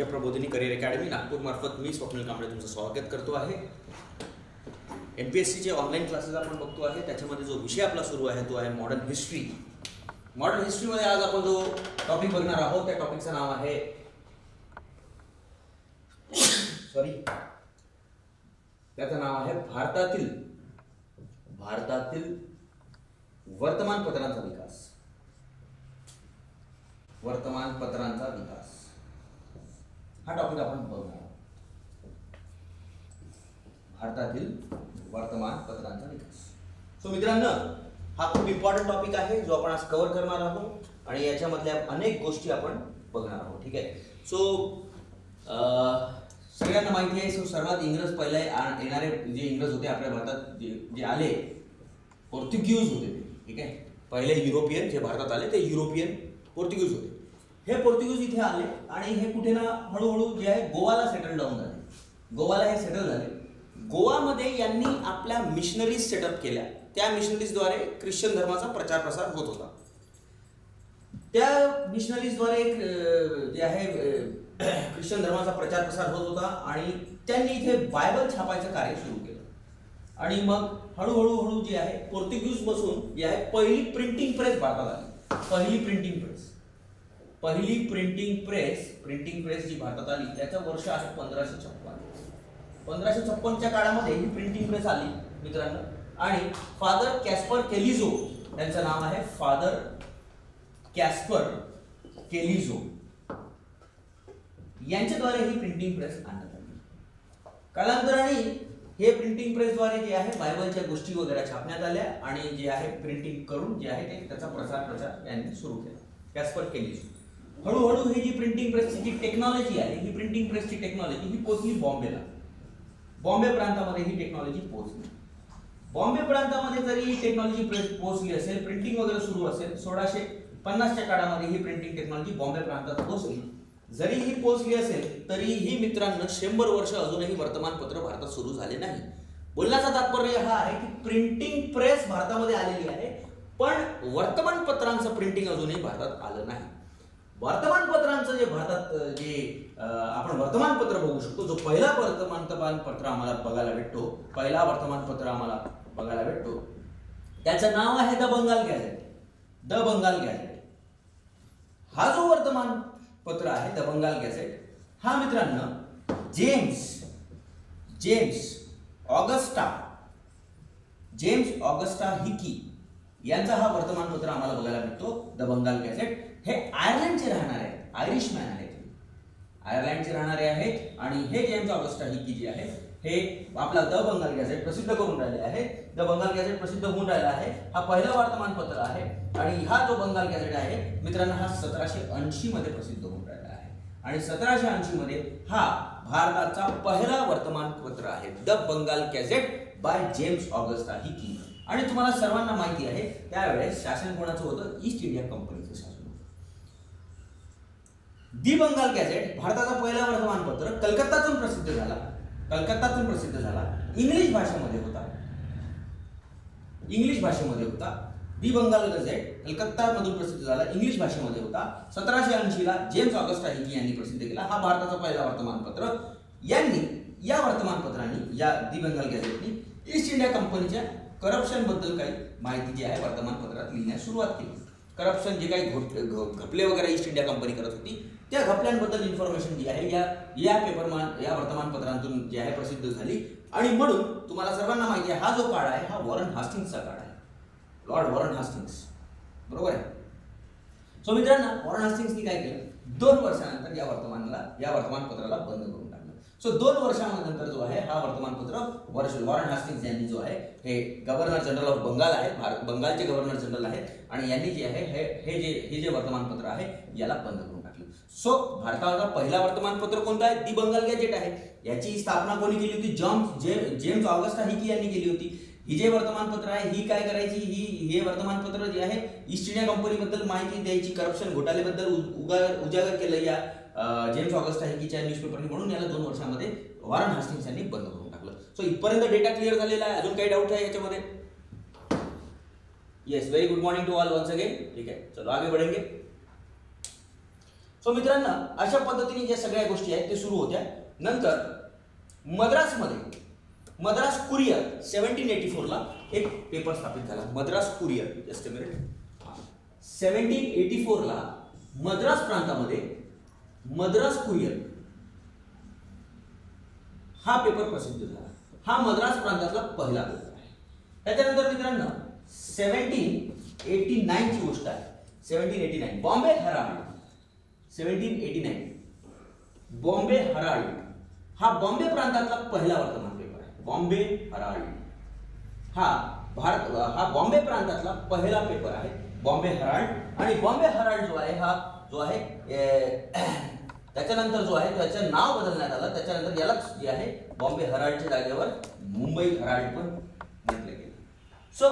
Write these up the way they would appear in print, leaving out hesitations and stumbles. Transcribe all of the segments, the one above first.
विद्या प्रबोधिनी career academy Nagpur मार्फत मी स्वप्नील कांबळे तुमचं स्वागत करतो आहे। MPSCचे ऑनलाईन क्लासेस आपण बघतो आहे, त्याच्यामध्ये जो विषय आपला सुरू आहे तो आहे मॉडर्न हिस्ट्री। मॉडर्न हिस्ट्रीमध्ये आज आपण जो टॉपिक बघणार आहोत त्या टॉपिकचं नाव आहे त्याचं नाव आहे भारतातील वर्तमानपत्रांचा विकास। वर्तमानपत्रांचा विकास हा टॉपिक आपण बघणार आहोत। भारतातील वर्तमानपत्रांचा विकास। सो मित्रांनो, हा खूप इम्पॉर्टंट टॉपिक आहे जो आपण आज कव्हर करणार आहोत आणि याच्यामधल्या अनेक गोष्टी आपण बघणार आहोत। ठीक आहे। सो सगळ्यांना माहिती आहे, सो सर्वात इंग्रज पहिले येणारे जे इंग्रज होते आपल्या भारतात जे आले, पोर्तुगीज होते ते। ठीक आहे। पहिले युरोपियन जे भारतात आले ते युरोपियन पोर्तुगीज होते। हे पोर्तुगीज इथे आले आणि हे कुठे ना हळूहळू जे आहे गोवाला सेटल डाऊन झाले। गोवाला हे सेटल झाले। गोवामध्ये यांनी आपल्या मिशनरीज सेटअप केल्या। त्या मिशनरीजद्वारे ख्रिश्चन धर्माचा प्रचार प्रसार होत होता। त्या मिशनरीजद्वारे जे आहे ख्रिश्चन धर्माचा प्रचार प्रसार होत होता आणि त्यांनी इथे बायबल छापायचं कार्य सुरू केलं। आणि मग हळूहळू जे आहे पोर्तुगीज पासून जे आहे पहिली प्रिंटिंग प्रेस भारतात आली। पहिली प्रिंटिंग प्रेस जी भारतात आली त्याचं वर्ष आहे 1556। 1556च्या काळामध्ये ही प्रिंटिंग प्रेस आली मित्रांनो। आणि फादर कॅस्पर केलिझो यांचं नाव आहे, फादर कॅस्पर केलिझो यांच्याद्वारे ही प्रिंटिंग प्रेस आणण्यात आली। कालांतराने हे प्रिंटिंग प्रेसद्वारे जे आहे बायबलच्या गोष्टी वगैरे छापण्यात आल्या आणि जे आहे प्रिंटिंग करून जे आहे ते त्याचा प्रचार यांनी सुरू केला, कॅस्पर केलिझो। हळूहळू ही जी प्रिंटिंग प्रेसची जी टेक्नॉलॉजी आहे, ही प्रिंटिंग प्रेसची टेक्नॉलॉजी ही पोहोचली बॉम्बेला। बॉम्बे प्रांतामध्ये ही टेक्नॉलॉजी पोहोचली। बॉम्बे प्रांतामध्ये जरी ही टेक्नॉलॉजी पोहोचली असेल, प्रिंटिंग वगैरे सुरू असेल, 1650च्या काळामध्ये ही प्रिंटिंग टेक्नॉलॉजी बॉम्बे प्रांतात पोहोचली। जरी ही पोहोचली असेल तरीही मित्रांनो 100 वर्ष अजूनही वर्तमानपत्र भारतात सुरू झाले नाही। बोलण्याचा तात्पर्य हा आहे की प्रिंटिंग प्रेस भारतामध्ये आलेली आहे, पण वर्तमानपत्रांचं प्रिंटिंग अजूनही भारतात आलं नाही। वर्तमानपत्रांचं जे भारतात जे आपण वर्तमानपत्र बघू शकतो, जो पहिला वर्तमानपत्र आम्हाला बघायला भेटतो त्याचं नाव आहे द बंगाल गॅझेट। हा जो वर्तमानपत्र आहे द बंगाल गॅझेट, हा मित्रांनो जेम्स ऑगस्टा हिकी यांचा हा वर्तमानपत्र आम्हाला बघायला भेटतो, द बंगाल गॅझेट। हे आयर्लंडचे राहणारे आहेत, आयरिशमॅन आहेत, आयर्लंडचे राहणारे आहेत। आणि हे जेम्स ऑगस्टा हिकी जे आहे हे आपला द बंगाल गॅझेट प्रसिद्ध करून राहिले आहे। द बंगाल गॅझेट प्रसिद्ध होऊन राहिला आहे। हा पहिला वर्तमानपत्र आहे आणि हा जो बंगाल गॅझेट आहे मित्रांनो हा 1780 मध्ये प्रसिद्ध होऊन राहिला आहे। आणि 1780 मध्ये हा भारताचा पहिला वर्तमानपत्र आहे, the Bengal gazette by James Augusta Hicky. आणि तुम्हाला सर्वांना माहिती आहे त्यावेळेस शासन कोणाचं होतं? ईस्ट इंडिया कंपनीचं शासन। दी बंगाल गॅझेट भारताचा पहिला वर्तमानपत्र कलकत्तातून प्रसिद्ध झाला। इंग्लिश भाषेमध्ये होता। दी बंगाल गॅझेट कलकत्तामधून प्रसिद्ध झाला, इंग्लिश भाषेमध्ये होता। 1780 ला जेम्स ऑगस्टा हिकी यांनी प्रसिद्ध केला। हा भारताचा पहिला वर्तमानपत्र। या वर्तमानपत्रांनी, या दी बंगाल गॅझेटनी ईस्ट इंडिया कंपनीच्या करप्शन बद्दल काही माहिती जी आहे वर्तमानपत्रात लिहिण्यास सुरुवात केली। करप्शन जे काही घपले वगैरे ईस्ट इंडिया कंपनी करत होती त्या घपल्यांबद्दल इन्फॉर्मेशन जी आहे या वर्तमानपत्रांतून जी आहे प्रसिद्ध झाली। आणि म्हणून तुम्हाला सर्वांना माहिती आहे हा जो काळ आहे हा वॉरन हास्टिंग्सचा काळ आहे, लॉर्ड वॉरन हास्टिंग्स, बरोबर आहे। सो मित्रांनो, वॉरन हास्टिंग्सनी काय केलं? 2 वर्षानंतर या वर्तमानपत्राला बंद करून टाकलं। सो 2 वर्षानंतर जो आहे हा वर्तमानपत्र वॉरन हास्टिंग्स यांनी जो आहे हे गव्हर्नर जनरल ऑफ बंगाल आहेत, बंगालचे गव्हर्नर जनरल आहेत आणि यांनी जे आहे हे जे वर्तमानपत्र आहे याला बंद करून टाकलं। सो भारताचा पहिला वर्तमानपत्र कोणतं आहे? दी बंगाल गॅझेट आहे। याची स्थापना कोणी केली होती? जेम्स ऑगस्टा हिकी यांनी केली होती। ही जे वर्तमानपत्र आहे ही काय करायची? हे वर्तमानपत्र जे आहे ईस्ट इंडिया कंपनीबद्दल माहिती द्यायची, करप्शन घोटाळेबद्दल उजागर केलं या जेम्स ऑगस्टा हिकीच्या न्यूजपेपरने। म्हणून याला 2 वर्षांमध्ये वॉरन हास्टिंग्स यांनी बंद करून टाकलं। सो इथपर्यंत डेटा क्लिअर झालेला आहे? अजून काही डाऊट आहे याच्यामध्ये? Yes, very good morning to all once again. ठीक है, चलो आगे बढ़ेंगे। सो मित्रांनो, अशा पद्धतीने ज्या सगळ्या गोष्टी आहेत ते सुरू होत्या. नंतर मद्रास कुरिअर 1784 ला एक पेपर स्थापित झाला. Madras courier, just a minute. 1784 ला मद्रास प्रांतामध्ये मद्रास कुरिअर हा पेपर प्रसिद्ध झाला. हा मद्रास प्रांतातला पहिला पेपर आहे. त्याच्यानंतर मित्रांनो 1789 ची गोष्ट आहे. 1789 बॉम्बे हराल्ड. 1789 बॉम्बे हराल्ड हा बॉम्बे प्रांतातला पहिला वर्तमान पेपर आहे. बॉम्बे हराल्ड हा बॉम्बे प्रांतातला पहिला पेपर आहे. बॉम्बे हराल्ड. आणि बॉम्बे हराल्ड जो आहे हा जो आहे त्याच्यानंतर जो आहे त्याचं नाव बदलण्यात आलं. त्याच्यानंतर याला जे आहे बॉम्बे हराल्डच्या जागेवर मुंबई हराल्ड पण म्हटलं गेलं. सो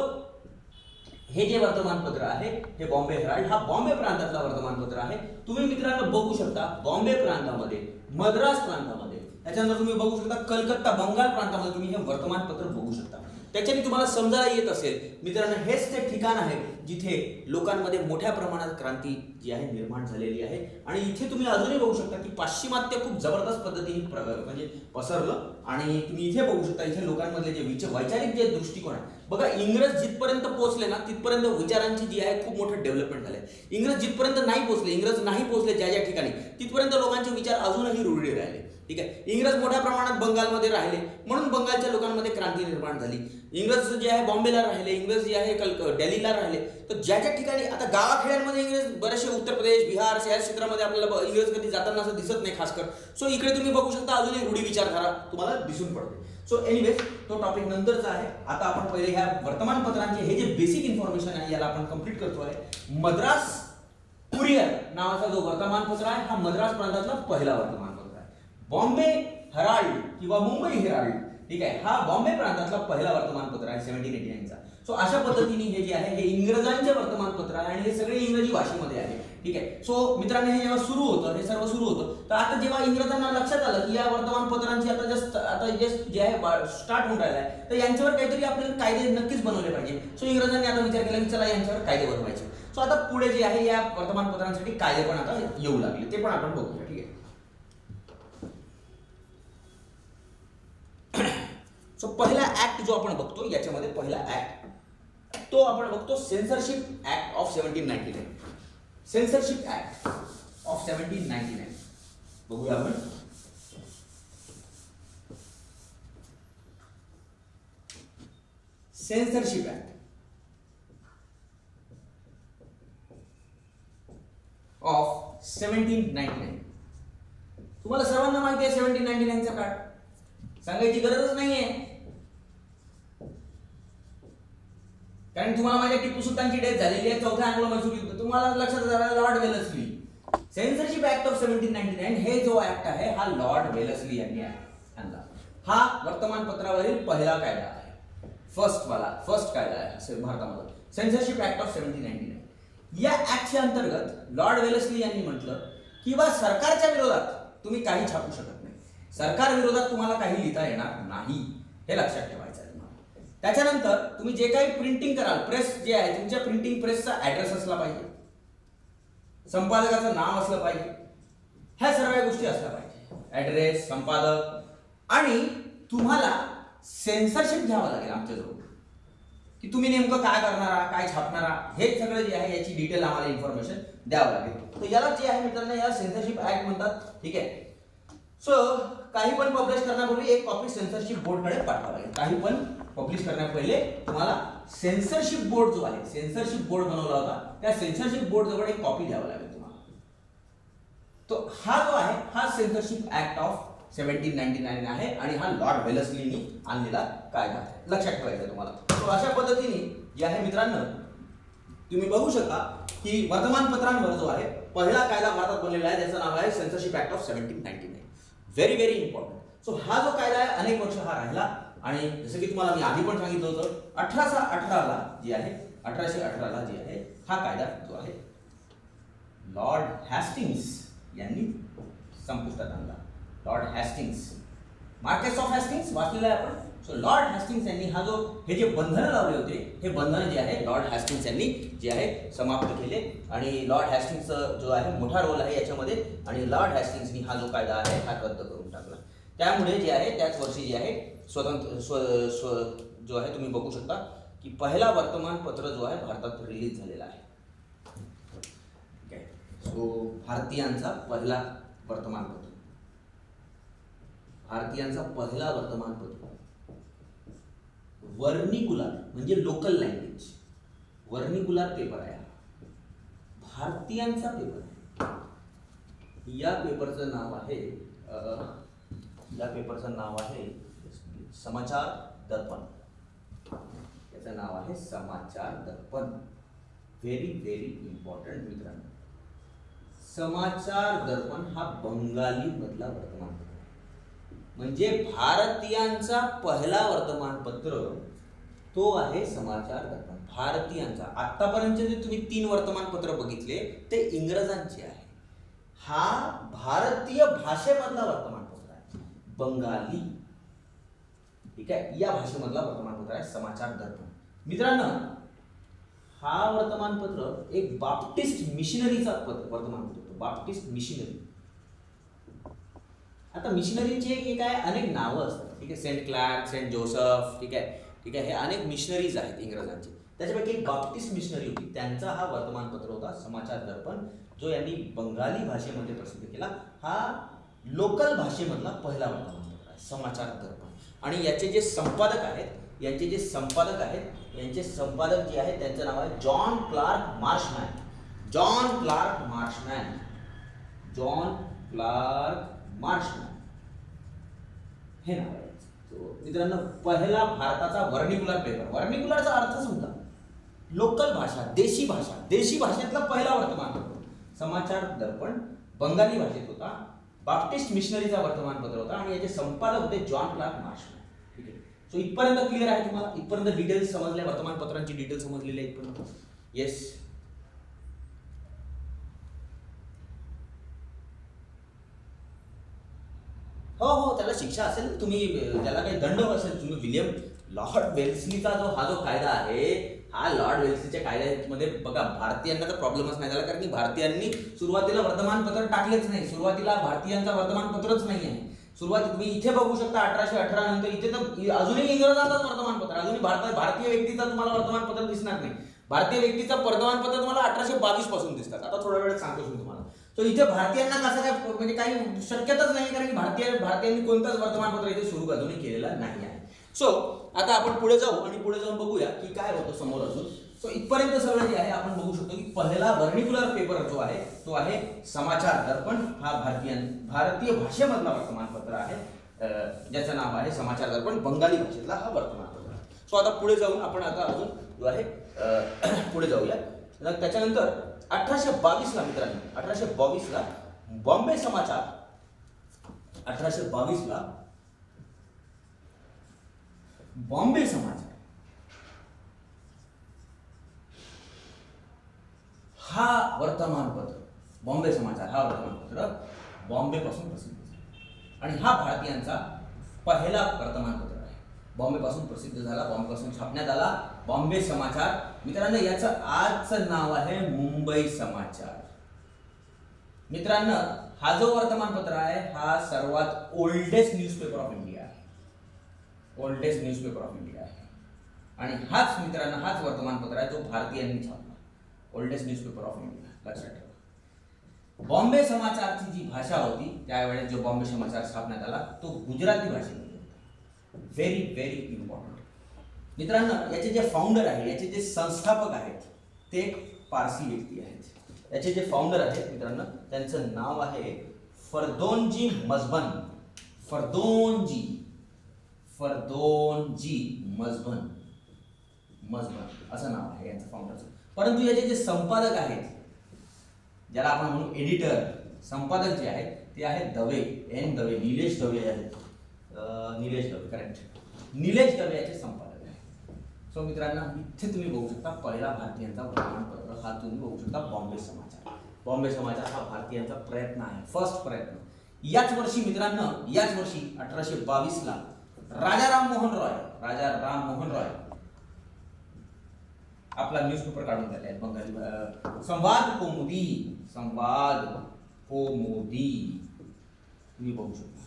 हे जे वर्तमानपत्र आहे हे बॉम्बे हराल्ड हा बॉम्बे प्रांतातला वर्तमानपत्र आहे. तुम्ही मित्रांनो बघू शकता बॉम्बे प्रांतामध्ये, मद्रास प्रांतामध्ये, त्याच्यानंतर तुम्ही बघू शकता कलकत्ता बंगाल प्रांतामध्ये तुम्ही हे वर्तमानपत्र बघू शकता. त्याच्याने तुम्हाला समजायला येत असेल मित्रांनो, हेच ते ठिकाण आहे जिथे लोकांमध्ये मोठ्या प्रमाणात क्रांती जी आहे निर्माण झालेली आहे. आणि इथे तुम्ही अजूनही बघू शकता की पाश्चिमात्य खूप जबरदस्त पद्धतीने म्हणजे पसरलं. आणि तुम्ही इथे बघू शकता इथे लोकांमधले जे वैचारिक जे दृष्टिकोन आहे बघा, इंग्रज जिथपर्यंत पोहोचले ना तिथपर्यंत विचारांची जी आहे खूप मोठं डेव्हलपमेंट झालंय. इंग्रज जिथपर्यंत नाही पोहोचले ज्या ज्या ठिकाणी तिथपर्यंत लोकांचे विचार अजूनही रूढी राहिले. ठीक आहे. इंग्रज मोठ्या प्रमाणात बंगालमध्ये राहिले म्हणून बंगालच्या लोकांमध्ये क्रांती निर्माण झाली. इंग्रज जे आहे बॉम्बेला राहिले, इंग्रज जे आहे दिल्लीला राहिले. तर ज्या ज्या ठिकाणी आता गावाखेड्यांमध्ये इंग्रज बरेचसे उत्तर प्रदेश, बिहार या क्षेत्रामध्ये आपल्याला इंग्रज कधी जाताना असं दिसत नाही खासकर. सो इकडे तुम्ही बघू शकता अजूनही रूढी विचारधारा तुम्हाला दिसून पडते. सो एनिवेज तो टॉपिक नंतरचा आहे. आता आपण पहिले ह्या वर्तमानपत्रांचे हे जे बेसिक इन्फॉर्मेशन आहे याला आपण कंप्लीट करतो आहे. मद्रास कुरिअर नावाचा जो वर्तमानपत्र आहे हा मद्रास प्रांतातला पहिला वर्तमानपत्र आहे. बॉम्बे हराल्ड किंवा मुंबई हेराल्ड, ठीक आहे, हा बॉम्बे प्रांतातला पहिला वर्तमानपत्र आहे 1789 चा. सो अशा पद्धतीने हे जे आहे हे इंग्रजांचे वर्तमानपत्र आहे आणि हे सगळे इंग्रजी भाषेमध्ये आहे. ठीक आहे. सो मित्रांनो, हे जेव्हा सुरू होतं, हे सर्व सुरू होतं, तर आता जेव्हा इंग्रजांना लक्षात आलं की या वर्तमानपत्रांची आता जे आहे स्टार्ट होऊन राहिलं आहे, तर यांच्यावर काहीतरी आपल्याला कायदे नक्कीच बनवले पाहिजे. सो इंग्रजांनी आता विचार केला की चला यांच्यावर कायदे बनवायचे. सो आता पुढे जे आहे या वर्तमानपत्रांसाठी कायदे पण आता येऊ लागले, ते पण आपण बघूया. ठीक आहे. सो पहिला ऍक्ट जो आपण बघतो याच्यामध्ये पहिला ऍक्ट तो आपण बघतो censorship act of 1799. Censorship act of 1799 बघूया आपण. Censorship act of 1799. तुम्हाला सर्वांना माहिती आहे 1799 चा काळ, सांगायची गरजच नाहीये, कारण तुम्हाला माझ्या टिपू सुलतानची डेथ झालेली आहे 4थ्या अँग्लो मैसूर युद्ध. तुम्हाला लक्षात झालं Lord Wellesley. Censorship act of 1799 हे जो ऍक्ट आहे हा लॉर्ड वेलस्ली यांनी आणला. हा वर्तमानपत्रावरील पहिला कायदा आहे, फर्स्ट कायदा आहे भारतामध्ये, सेन्सरशिप ऍक्ट ऑफ 1799. या ऍक्टच्या अंतर्गत लॉर्ड वेलस्ली यांनी म्हटलं की बा सरकारच्या विरोधात तुम्ही काही छापू शकत नाही, सरकार विरोधात तुम्हाला काही लिहिता येणार नाही, हे लक्षात ठेवायचं आहे. त्याच्यानंतर तुम्ही जे काही प्रिंटिंग कराल, प्रेस जे आहे तुमच्या प्रिंटिंग प्रेसचा ऍड्रेस असला पाहिजे, संपादकाचं नाव असलं पाहिजे, ह्या सर्व गोष्टी असल्या पाहिजे, ऍड्रेस, संपादक. आणि तुम्हाला सेन्सरशिप घ्यावं लागेल आमच्याजवळ की तुम्ही नेमकं काय करणारा, काय छापणारा, हे सगळं जे आहे याची डिटेल आम्हाला इन्फॉर्मेशन द्यावं लागेल. तर याला जे आहे मित्रांनो या सेन्सरशिप ऍक्ट म्हणतात. ठीक आहे. सो काही पण पब्लिश करण्यापूर्वी एक कॉपी सेन्सरशिप बोर्डकडे पाठवावी लागेल. काही पण पब्लिश करण्या पहिले तुम्हाला सेन्सरशिप बोर्ड जो आहे, सेन्सरशिप बोर्ड बनवला होता, त्या सेन्सरशिप बोर्ड जवळ एक कॉपी द्यावी लागेल तुम्हाला. तो हा जो आहे हा सेन्सरशिप ऍक्ट ऑफ 1799 आहे आणि हा लॉर्ड वेलस्लीनी आणलेला कायदा आहे, लक्षात ठेवायचं तुम्हाला. तो अशा पद्धतीने जे आहे मित्रांनो तुम्ही बघू शकता की वर्तमानपत्रांवर जो आहे पहिला कायदा भारतात बनलेला आहे, ज्याचं नाव आहे censorship act of 1799. Very very important. So हा जो कायदा आहे अनेक वर्ष हा राहिला आणि जसं की तुम्हाला मी आधी पण सांगितलं होतं 1818 ला जे आहे 1818 ला जे आहे हा कायदा जो आहे लॉर्ड हॅस्टिंग्स यांनी संपुष्टात आणला. लॉर्ड हॅस्टिंग्स, मार्केस ऑफ हॅस्टिंग्स वाचलेला आहे आपण. सो लॉर्ड हॅस्टिंग्स यांनी हे जे बंधनं लावले होते, हे बंधनं जे आहे लॉर्ड हॅस्टिंग्स यांनी जे आहे समाप्त केले. आणि लॉर्ड हॅस्टिंग्सचा जो आहे मोठा रोल आहे याच्यामध्ये, आणि लॉर्ड हॅस्टिंग्सनी हा जो कायदा आहे हा रद्द करून टाकला. त्यामुळे जे आहे त्याच वर्षी जे आहे जो आहे तुम्ही बघू शकता की पहिला वर्तमानपत्र जो आहे भारतात रिलीज झालेला आहे. सो भारतीयांचा पहिला वर्तमानपत्र, वर्निकुलर म्हणजे लोकल लँग्वेज, वर्निकुलर पेपर आहे, भारतीयांचा पेपर आहे. या पेपरचं नाव आहे समाचार दर्पण. याचं नाव आहे समाचार दर्पण. व्हेरी व्हेरी इम्पॉर्टंट मित्रांनो. समाचार दर्पण हा बंगाली मधला वर्तमानपत्र, म्हणजे भारतीयांचा पहिला वर्तमानपत्र तो आहे समाचार दर्पण. भारतीयांचा आतापर्यंत जे तुम्ही 3 वर्तमानपत्र बघितले ते इंग्रजांचे आहे. हा भारतीय भाषेमधला वर्तमानपत्र आहे, बंगाली. ठीक आहे, या भाषेमधला वर्तमानपत्र आहे समाचार दर्पण. मित्रांनो, हा वर्तमानपत्र एक बाप्टिस्ट मिशनरीचा वर्तमानपत्र होतं. Baptist missionary. आता मिशनरीचे काय अनेक नावं असतात. ठीक आहे, सेंट क्लार्क, सेंट जोसेफ, ठीक आहे, हे अनेक मिशनरीज आहेत इंग्रजांचे. त्याच्यापैकी एक बाप्टिस्ट मिशनरी होती, त्यांचा हा वर्तमानपत्र होता समाचार दर्पण, जो यांनी बंगाली भाषेमध्ये प्रसिद्ध केला. हा लोकल भाषेमधला पहिला वर्तमानपत्र आहे समाचार दर्पण. आणि यांचे जे संपादक आहेत, यांचे संपादक जे आहेत त्यांचं नाव आहे जॉन क्लार्क मार्शमॅन. हे नाव आहे. मित्रांनो, पहिला भारताचा वर्निकुलर पेपर. वर्निकुलरचा अर्थ समजा लोकल भाषा, देशी भाषेतला पहिला वर्तमानपत्र समाचार दर्पण बंगाली भाषेत होता. बाप्टिस्ट मिशनरीचा वर्तमानपत्र होता आणि याचे संपादक होते जॉन क्लार्क मार्शमॅन. ठीक आहे, सो इथपर्यंत क्लिअर आहे तुम्हाला? इथपर्यंत डिटेल्स समजल्या, वर्तमानपत्रांची डिटेल्स समजलेली आहे इथपर्यंत? येस. हो, त्याला शिक्षा असेल, तुम्ही त्याला काही दंड असेल. तुम्ही लॉर्ड वेल्सलीचा हा जो कायदा आहे, हा लॉर्ड वेल्सलीच्या कायद्यामध्ये बघा, भारतीयांना तर प्रॉब्लेमच नाही झाला, कारण की भारतीयांनी सुरुवातीला वर्तमानपत्र टाकलेच नाही. सुरुवातीला भारतीयांचा वर्तमानपत्रच नाही आहे. तुम्ही इथे बघू शकता 1818 नंतर इथे तर अजूनही इंग्रजांचाच वर्तमानपत्र, अजूनही भारतीय व्यक्तीचा तुम्हाला वर्तमानपत्र दिसणार नाही. भारतीय व्यक्तीचा वर्तमानपत्र तुम्हाला 1822 पासून दिसतात. आता थोड्या वेळात सांगतो मी तुम्हाला. तो इथे भारतीयांना कसं काय, म्हणजे काही शक्यताच नाही, कारण की भारतीयांनी कोणताच वर्तमानपत्र इथे सुरू अजूनही केलेला नाही आहे. सो आता आपण पुढे जाऊ आणि पुढे जाऊन बघूया की काय होतं समोर अजून. सो इथपर्यंत सगळं जे आहे आपण बघू शकतो की पहिला वर्निकुलर पेपर जो आहे तो आहे समाचार दर्पण. हा भारतीय भाषेमधला वर्तमानपत्र आहे, ज्याचं नाव आहे समाचार दर्पण. बंगाली भाषेतला हा वर्तमानपत्र आहे. सो आता पुढे जाऊन आपण अजून जो आहे पुढे जाऊया. त्याच्यानंतर 1822 ला मित्रांनो, 1822 ला बॉम्बे समाचार, 1822 ला बॉम्बे समाचार हा वर्तमानपत्र, बॉम्बे समाचार हा वर्तमानपत्र बॉम्बे पासून प्रसिद्ध झाला आणि हा भारतीयांचा पहिला वर्तमानपत्र आहे. बॉम्बे पासून प्रसिद्ध झाला, बॉम्बे पासून छापण्यात आला बॉम्बे समाचार. मित्रांनो, याचं आजचं नाव आहे मुंबई समाचार. मित्रांनो, हा जो वर्तमानपत्र आहे हा सर्वात ओल्डेस्ट न्यूजपेपर ऑफ इंडिया आहे. ओल्डेस्ट न्यूजपेपर ऑफ इंडिया आहे आणि हाच मित्रांनो हाच वर्तमानपत्र आहे जो भारतीयांनी छापला. ओल्डेस्ट न्यूजपेपर ऑफ इंडिया, लक्षात ठेवा. बॉम्बे समाचारची जी भाषा होती त्यावेळेस जो बॉम्बे समाचार छापण्यात आला तो गुजराती भाषेमध्ये होता. Very very important. मित्रांनो, याचे जे फाउंडर आहे, याचे जे संस्थापक आहेत ते एक पारसी व्यक्ती आहेत. याचे जे फाउंडर आहेत मित्रांनो, त्यांचं नाव आहे फरदोनजी मजबन. फरदोनजी मजबन असं नाव आहे यांचं फाउंडरचं. परंतु याचे जे संपादक आहेत, ज्याला आपण म्हणू एडिटर, संपादक जे आहेत ते आहेत दवे, एन दवे, निलेश दवे आहेत. निलेश दवे, करेक्ट, निलेश दवे याचे संपादक आहेत. सो मित्रांनो, इथे तुम्ही बघू शकता पहिला भारतीयांचा वर्तमानपत्र हा तुम्ही बघू शकता बॉम्बे समाचार. बॉम्बे समाचार हा भारतीयांचा प्रयत्न आहे, फर्स्ट प्रयत्न. याच वर्षी मित्रांनो, याच वर्षी 1822 ला राजा राममोहन रॉय आपला न्यूजपेपर काढून दिला आहे बंगाली. संवाद कौमुदी तुम्ही बघू शकता.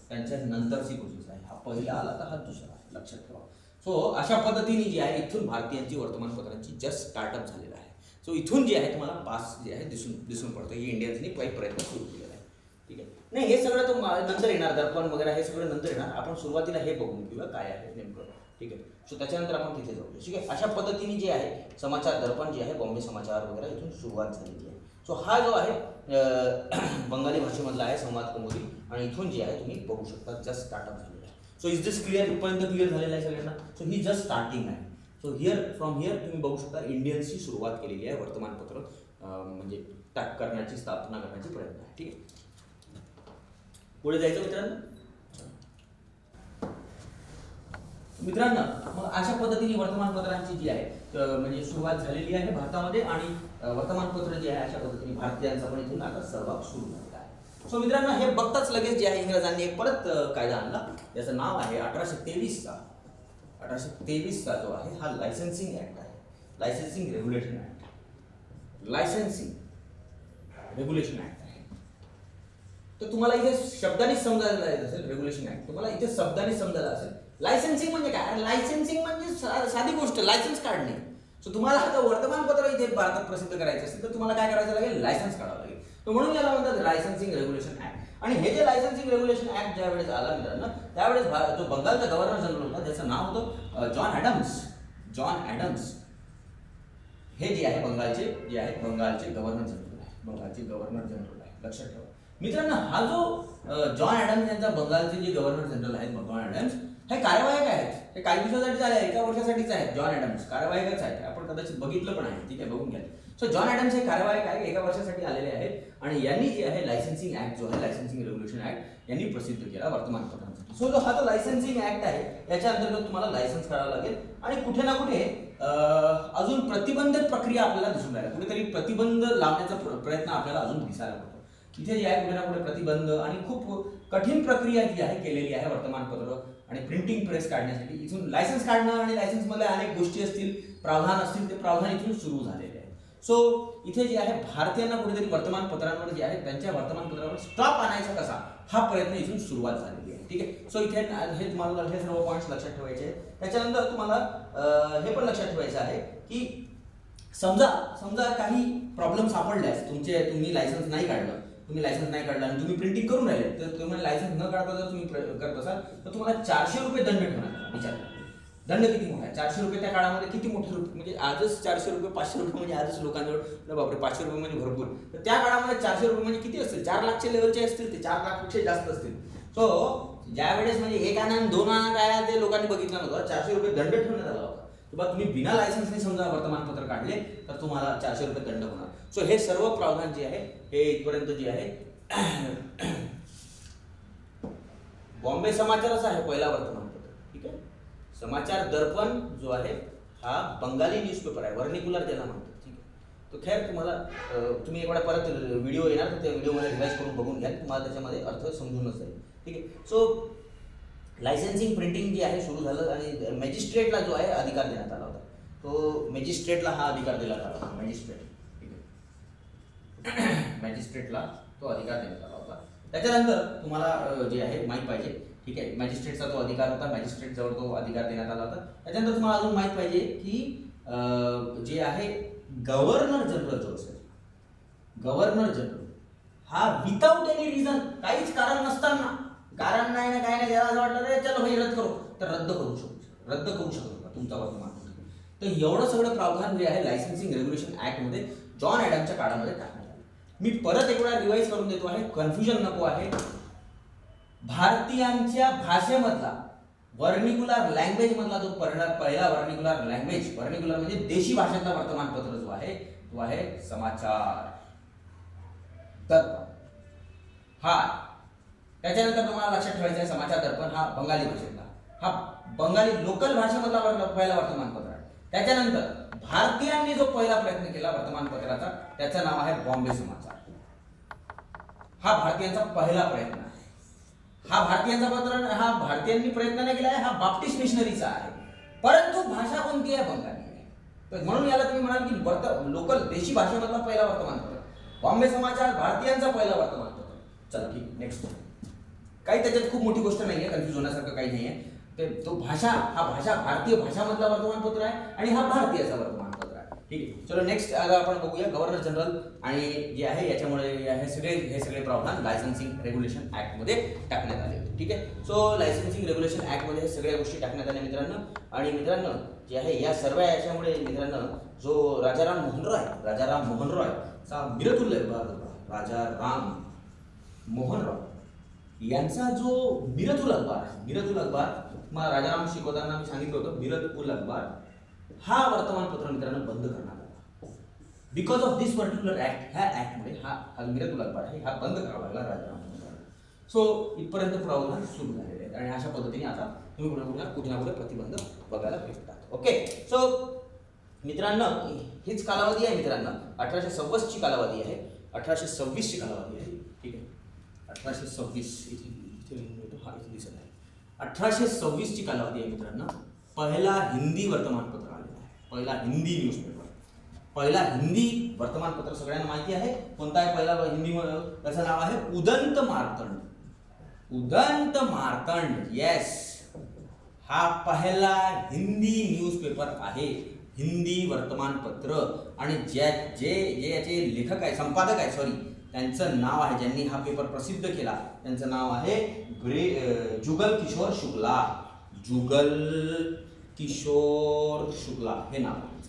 त्यांच्या नंतरची प्रोसेस आहे. हा पहिला आला तर हा दुसरा आहे, लक्षात ठेवा. सो अशा पद्धतीने जी आहे इथून भारतीयांची वर्तमानपत्रांची जस्ट स्टार्टअप झालेला आहे. सो इथून जे आहे तुम्हाला पास जे आहे दिसून पडतं की इंडियन्सनी प्रयत्न सुरू केलेला आहे. ठीक आहे. नाही हे सगळं तो नंतर येणार, दर्पण वगैरे हे सगळं नंतर येणार. आपण सुरुवातीला हे बघून घेऊया काय आहे नेमकं. ठीक आहे. सो त्याच्यानंतर आपण तिथे जाऊ. ठीक आहे. अशा पद्धतीने जे आहे समाचार दर्पण जे आहे, बॉम्बे समाचार वगैरे इथून सुरुवात झालेली आहे. सो हा जो आहे बंगाली भाषेमधला आहे संवाद कौमुदी आणि इथून जे आहे तुम्ही बघू शकता जस्ट स्टार्टअप झालेलं आहे. So is this clear? इथपर्यंत क्लिअर झालेलं आहे सगळ्यांना. सो ही जस्ट स्टार्टिंग आहे. सो फ्रॉम हिअर तुम्ही बघू शकता इंडियन्सची सुरुवात केलेली आहे वर्तमानपत्र म्हणजे करण्याची, स्थापना करण्याची प्रयत्न आहे. ठीक आहे. पुढे जायचं मित्रांनो मग अशा पद्धतीने वर्तमानपत्रांची जी आहे म्हणजे सुरुवात झालेली आहे भारतामध्ये आणि वर्तमानपत्र जे आहे अशा पद्धतीने भारतीयांचा पण इथून आता सहभाग सुरू झालेला आहे. सो मित्रांनो हे बघताच लगेच जे आहे इंग्रजांनी एक परत कायदा आणला. याचं नाव आहे 1823चा जो आहे हा लायसन्सिंग ऍक्ट आहे. लायसन्सिंग रेग्युलेशन ऍक्ट आहे. तर तुम्हाला इथे शब्दांनी समजायला येत असेल. रेग्युलेशन ऍक्ट तुम्हाला इथे शब्दांनी समजायला असेल. लायसन्सिंग म्हणजे काय? लायसन्सिंग म्हणजे साधी गोष्ट, लायसन्स काढणे. सो तुम्हाला आता वर्तमानपत्र इथे भारतात प्रसिद्ध करायचं असेल तर तुम्हाला काय करायचं लागेल? लायसन्स काढावं लागेल. तर म्हणून याला म्हणतात लायसन्सिंग रेग्युलेशन ऍक्ट. आणि हे जे लायसन्सिंग रेग्युलेशन ऍक्ट ज्या वेळेस आला मित्रांनो त्यावेळेस जो बंगालचा गव्हर्नर जनरल होता त्याचं नाव होतं जॉन ॲडम्स. हे जे आहे बंगालचे गव्हर्नर जनरल आहे. लक्षात ठेवा मित्रांनो. हा जो जॉन ॲडम्स यांचा बंगालचे जे गव्हर्नर जनरल आहेत जॉन ॲडम्स हे कार्यवाहक आहेत. हे काही दिवसासाठी झाले, एका वर्षासाठीच आहेत. जॉन ॲडम्स कार्यवाहकच आहेत. आपण कदाचित बघितलं पण आहे. ठीक आहे, बघून घ्या. सो जॉन ॲडम्स हे कार्यवाहक आहे, एका वर्षासाठी आलेले आहेत आणि यांनी जे आहे लायसन्सिंग ऍक्ट जो आहे लायसन्सिंग रेग्युलेशन ऍक्ट यांनी प्रसिद्ध केला वर्तमानपत्रांसाठी. सो जो हा जो लायसन्सिंग ऍक्ट आहे याच्या अंतर्गत तुम्हाला लायसन्स काढावं लागेल आणि कुठे ना कुठे अजून प्रतिबंधित प्रक्रिया आपल्याला दिसून राहिली. कुठेतरी प्रतिबंध लावण्याचा प्रयत्न आपल्याला अजून दिसायला पडतो. इथे जे आहे कुठे ना कुठे प्रतिबंध आणि खूप कठीण प्रक्रिया जी आहे केलेली आहे वर्तमानपत्र आणि प्रिंटिंग प्रेस काढण्यासाठी. इथून लायसन्स काढणं आणि लायसन्स मध्ये अनेक गोष्टी असतील, प्रावधान असतील, ते प्रावधान इथून सुरू झालेले आहे. सो इथे जे आहे भारतीयांना कुठेतरी वर्तमानपत्रांवर जे आहे त्यांच्या वर्तमानपत्रावर स्टॉप आणायचा कसा हा प्रयत्न इथून सुरुवात झालेली आहे. ठीक आहे. सो इथे हे तुम्हाला हे सर्व पॉईंट्स लक्षात ठेवायचे आहे. त्याच्यानंतर तुम्हाला हे पण लक्षात ठेवायचं आहे की समजा काही प्रॉब्लेम सापडल्यास तुम्ही लायसन्स नाही काढलं आणि तुम्ही प्रिंटिंग करून राहिले तर तुम्हाला लायसन्स न काढता जर तुम्ही करत असाल तर तुम्हाला 400 रुपये दंड ठेवणार. विचार दंड किती मोठा आहे? 400 रुपये त्या काळामध्ये किती मोठे रुपये म्हणजे आजच 400 रुपये 500 रुपये म्हणजे आजच लोकांजवळ बापरे 500 रुपये म्हणजे भरपूर. तर त्या काळामध्ये 400 रुपये म्हणजे किती असतील? 4 लाखच्या लेवलचे असतील ते, 4 लाखपेक्षा जास्त असतील. सो ज्या वेळेस म्हणजे 1 आणा 2 आणा काय ते लोकांनी बघितलं नव्हतं. 400 रुपये दंड ठेवण्यात आला होता. किंवा तुम्ही बिना लायसन्सने समजा वर्तमानपत्र काढले तर तुम्हाला 400 रुपये दंड होणार. सो हे सर्व प्रावधान जे आहे हे इथपर्यंत जे आहे बॉम्बे समाचारच आहे पहिला वर्तमानपत्र. ठीक आहे. समाचार दर्पण जो आहे हा बंगाली न्यूजपेपर आहे, व्हर्निक्युलर ज्याला म्हणतात. ठीक आहे. तो खैर तुम्हाला तुम्ही एक वेळा परत व्हिडिओ येणार तर त्या व्हिडिओमध्ये रिवाइज करून बघून घ्या, तुम्हाला त्याच्यामध्ये अर्थ समजूनच जाईल. ठीक आहे. सो लायसन्सिंग प्रिंटिंग जे आहे सुरू झालं आणि मॅजिस्ट्रेटला जो आहे अधिकार देण्यात आला होता. तो मॅजिस्ट्रेटला हा अधिकार दिला आला होता. मॅजिस्ट्रेटला तो अधिकार देण्यात आला होता. त्याच्यानंतर तुम्हाला जे आहे माहीत पाहिजे. ठीक आहे. मॅजिस्ट्रेटचा तो अधिकार होता, मॅजिस्ट्रेट जवळ तो अधिकार देण्यात आला होता. त्याच्यानंतर तुम्हाला अजून माहीत पाहिजे की जे आहे गव्हर्नर जनरल जो असेल, गव्हर्नर जनरल हा विदाउट एनी रिझन, काहीच कारण नसताना, कारण नाही ना काही नाही, त्याला असं वाटलं रे चलो भाई रद्द करू तर रद्द करू शकतो तुमचा वर्तमानपत्र. तर एवढं सगळं प्रावधान जे आहे लायसन्सिंग रेग्युलेशन ऍक्ट मध्ये जॉन ॲडम्सच्या काळामध्ये टाकण्यात आलं. मी परत एक वेळा रिवाइज करून देतो आहे, कन्फ्युजन नको आहे. भारतीयांच्या भाषेमधला व्हर्निक्युलर लँग्वेज मधला जो पहिला व्हर्निक्युलर म्हणजे देशी भाषेतला वर्तमानपत्र जो आहे तो आहे समाचार दर्पण. हा त्याच्यानंतर तुम्हाला लक्षात ठेवायचं आहे समाचार दर्पण हा बंगाली भाषेतला, हा बंगाली लोकल भाषेमधला पहिला वर्तमानपत्र आहे. त्याच्यानंतर भारतीयांनी जो पहिला प्रयत्न केला वर्तमानपत्राचा त्याचं नाव आहे बॉम्बे समाचार. हा भारतीयांचा पहिला प्रयत्न आहे. हा भारतीयांचा पत्र, हा भारतीयांनी प्रयत्न नाही केला आहे, हा बाप्टिस्ट मिशनरीचा आहे, परंतु भाषा कोणती आहे? बंगाली आहे. तर म्हणून याला तुम्ही म्हणाल की लोकल देशी भाषेमधला पहिला वर्तमानपत्र, बॉम्बे समाचार भारतीयांचा पहिला वर्तमानपत्र. चला ठीक, नेक्स्ट. काही त्याच्यात खूप मोठी गोष्ट नाहीये, कन्फ्युज होण्यासारखं काही नाहीये. तो भाषा, हा भाषा भारतीय भाषामधला वर्तमानपत्र आहे आणि हा भारतीयाचा वर्तमानपत्र आहे. ठीक आहे, चलो नेक्स्ट आता आपण बघूया गव्हर्नर जनरल आणि जे आहे याच्यामुळे हे सगळे प्रावधान लायसन्सिंग रेग्युलेशन ऍक्ट मध्ये टाकण्यात आले होते. ठीक आहे, सो लायसन्सिंग रेग्युलेशन ऍक्ट मध्ये सगळ्या गोष्टी टाकण्यात आल्या मित्रांनो. आणि मित्रांनो जे आहे या सर्व याच्यामुळे मित्रांनो जो राजाराम मोहन रॉय चा राजाराम मोहन रॉय यांचा जो मिरत उल अखबार मला राजाराम शिकवताना मी सांगितलं होतं, मिरत उल अखबार हा वर्तमानपत्र मित्रांनो बंद करण्यात आला. Because of this particular act, ह्या ऍक्टमुळे हा मिरत उल अखबार आहे हा बंद करावा लागला राजाराम मोहन रॉय. सो इथपर्यंत प्रावधान सुरू झालेले आहेत आणि अशा पद्धतीने आता तुम्ही कुठे ना कुठे प्रतिबंध बघायला भेटतात. ओके, सो मित्रांनो हीच कालावधी आहे मित्रांनो, 1826 ची कालावधी आहे, 1826 ची कालावधी आहे. ठीक आहे, 1826 इथे दिसत आहे. 1826 ची कालावधी आहे मित्रांनो. पहिला हिंदी वर्तमानपत्र आलेला आहे, पहिला हिंदी न्यूजपेपर, पहिला हिंदी वर्तमानपत्र सगळ्यांना माहिती आहे. कोणता आहे पहिला हिंदी? त्याचं नाव आहे उदंत मार्तंड. येस, हा पहिला हिंदी न्यूजपेपर आहे, हिंदी वर्तमानपत्र. आणि जे याचे लेखक आहे, संपादक आहे, सॉरी, त्यांचं नाव आहे, ज्यांनी हा पेपर प्रसिद्ध केला त्यांचं नाव आहे जुगल किशोर शुक्ला हे नाव आहे,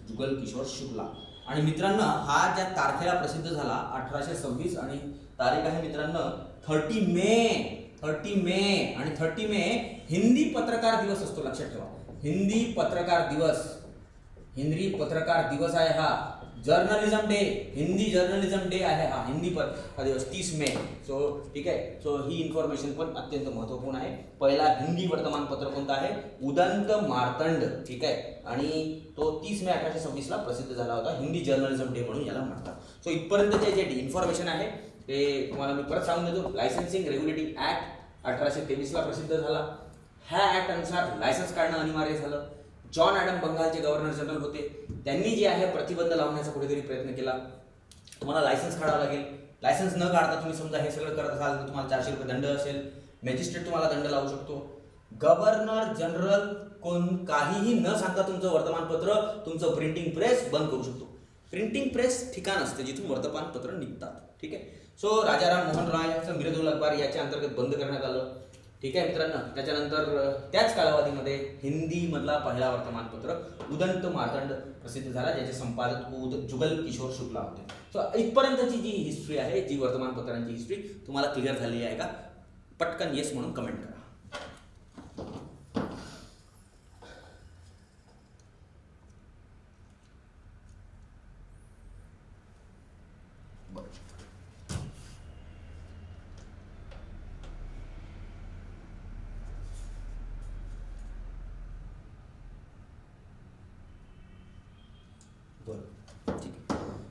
जुगल किशोर शुक्ला. आणि मित्रांनो हा ज्या तारखेला प्रसिद्ध झाला 1826 आणि तारीख आहे मित्रांनो 30 मे आणि 30 मे हिंदी पत्रकार दिवस असतो, लक्षात ठेवा. हिंदी पत्रकार दिवस आहे हा. Journalism day, Hindi journalism day आहे हा हिंदी पत्रकार दिवस 30 मे. सो ठीक आहे, सो ही इन्फॉर्मेशन पण अत्यंत महत्त्वपूर्ण आहे. पहिला हिंदी वर्तमानपत्र कोणता आहे? उदंत मार्तंड. ठीक आहे, आणि तो 30 मे 1826 ला प्रसिद्ध झाला होता. हिंदी जर्नलिझम डे म्हणून याला म्हणतात. सो इथपर्यंतचे जे इन्फॉर्मेशन आहे ते तुम्हाला मी परत सांगून देतो. लायसन्सिंग रेग्युलेटिंग ऍक्ट 1823 ला प्रसिद्ध झाला. ह्या ऍक्ट अनुसार लायसन्स काढणं अनिवार्य झालं. जॉन ॲडम बंगालचे गव्हर्नर जनरल होते, त्यांनी जे आहे प्रतिबंध लावण्याचा कुठेतरी प्रयत्न केला. तुम्हाला लायसन्स काढावं लागेल. लायसन्स न काढता तुम्ही समजा हे सगळं करत असाल तर तुम्हाला 400 रुपये दंड असेल. मॅजिस्ट्रेट तुम्हाला दंड लावू शकतो. गव्हर्नर जनरल काहीही न सांगता तुमचं वर्तमानपत्र, तुमचं प्रिंटिंग प्रेस बंद करू शकतो. प्रिंटिंग प्रेस ठिकाण असते जिथून वर्तमानपत्र निघतात. ठीक आहे, सो राजाराम मोहन रॉय यांचं मिरत उल अखबार याच्या अंतर्गत बंद करण्यात आलं. ठीक आहे मित्रांनो, त्याच्यानंतर त्याच कालावधीमध्ये हिंदी मधला पहिला वर्तमानपत्र उदंत मार्तंड प्रसिद्ध झाला, ज्याचे संपादक जुगल किशोर शुक्ला होते. सो इथपर्यंतची जी हिस्ट्री आहे, जी वर्तमानपत्रांची हिस्ट्री तुम्हाला क्लिअर झाली आहे का? पटकन येस म्हणून कमेंट करा.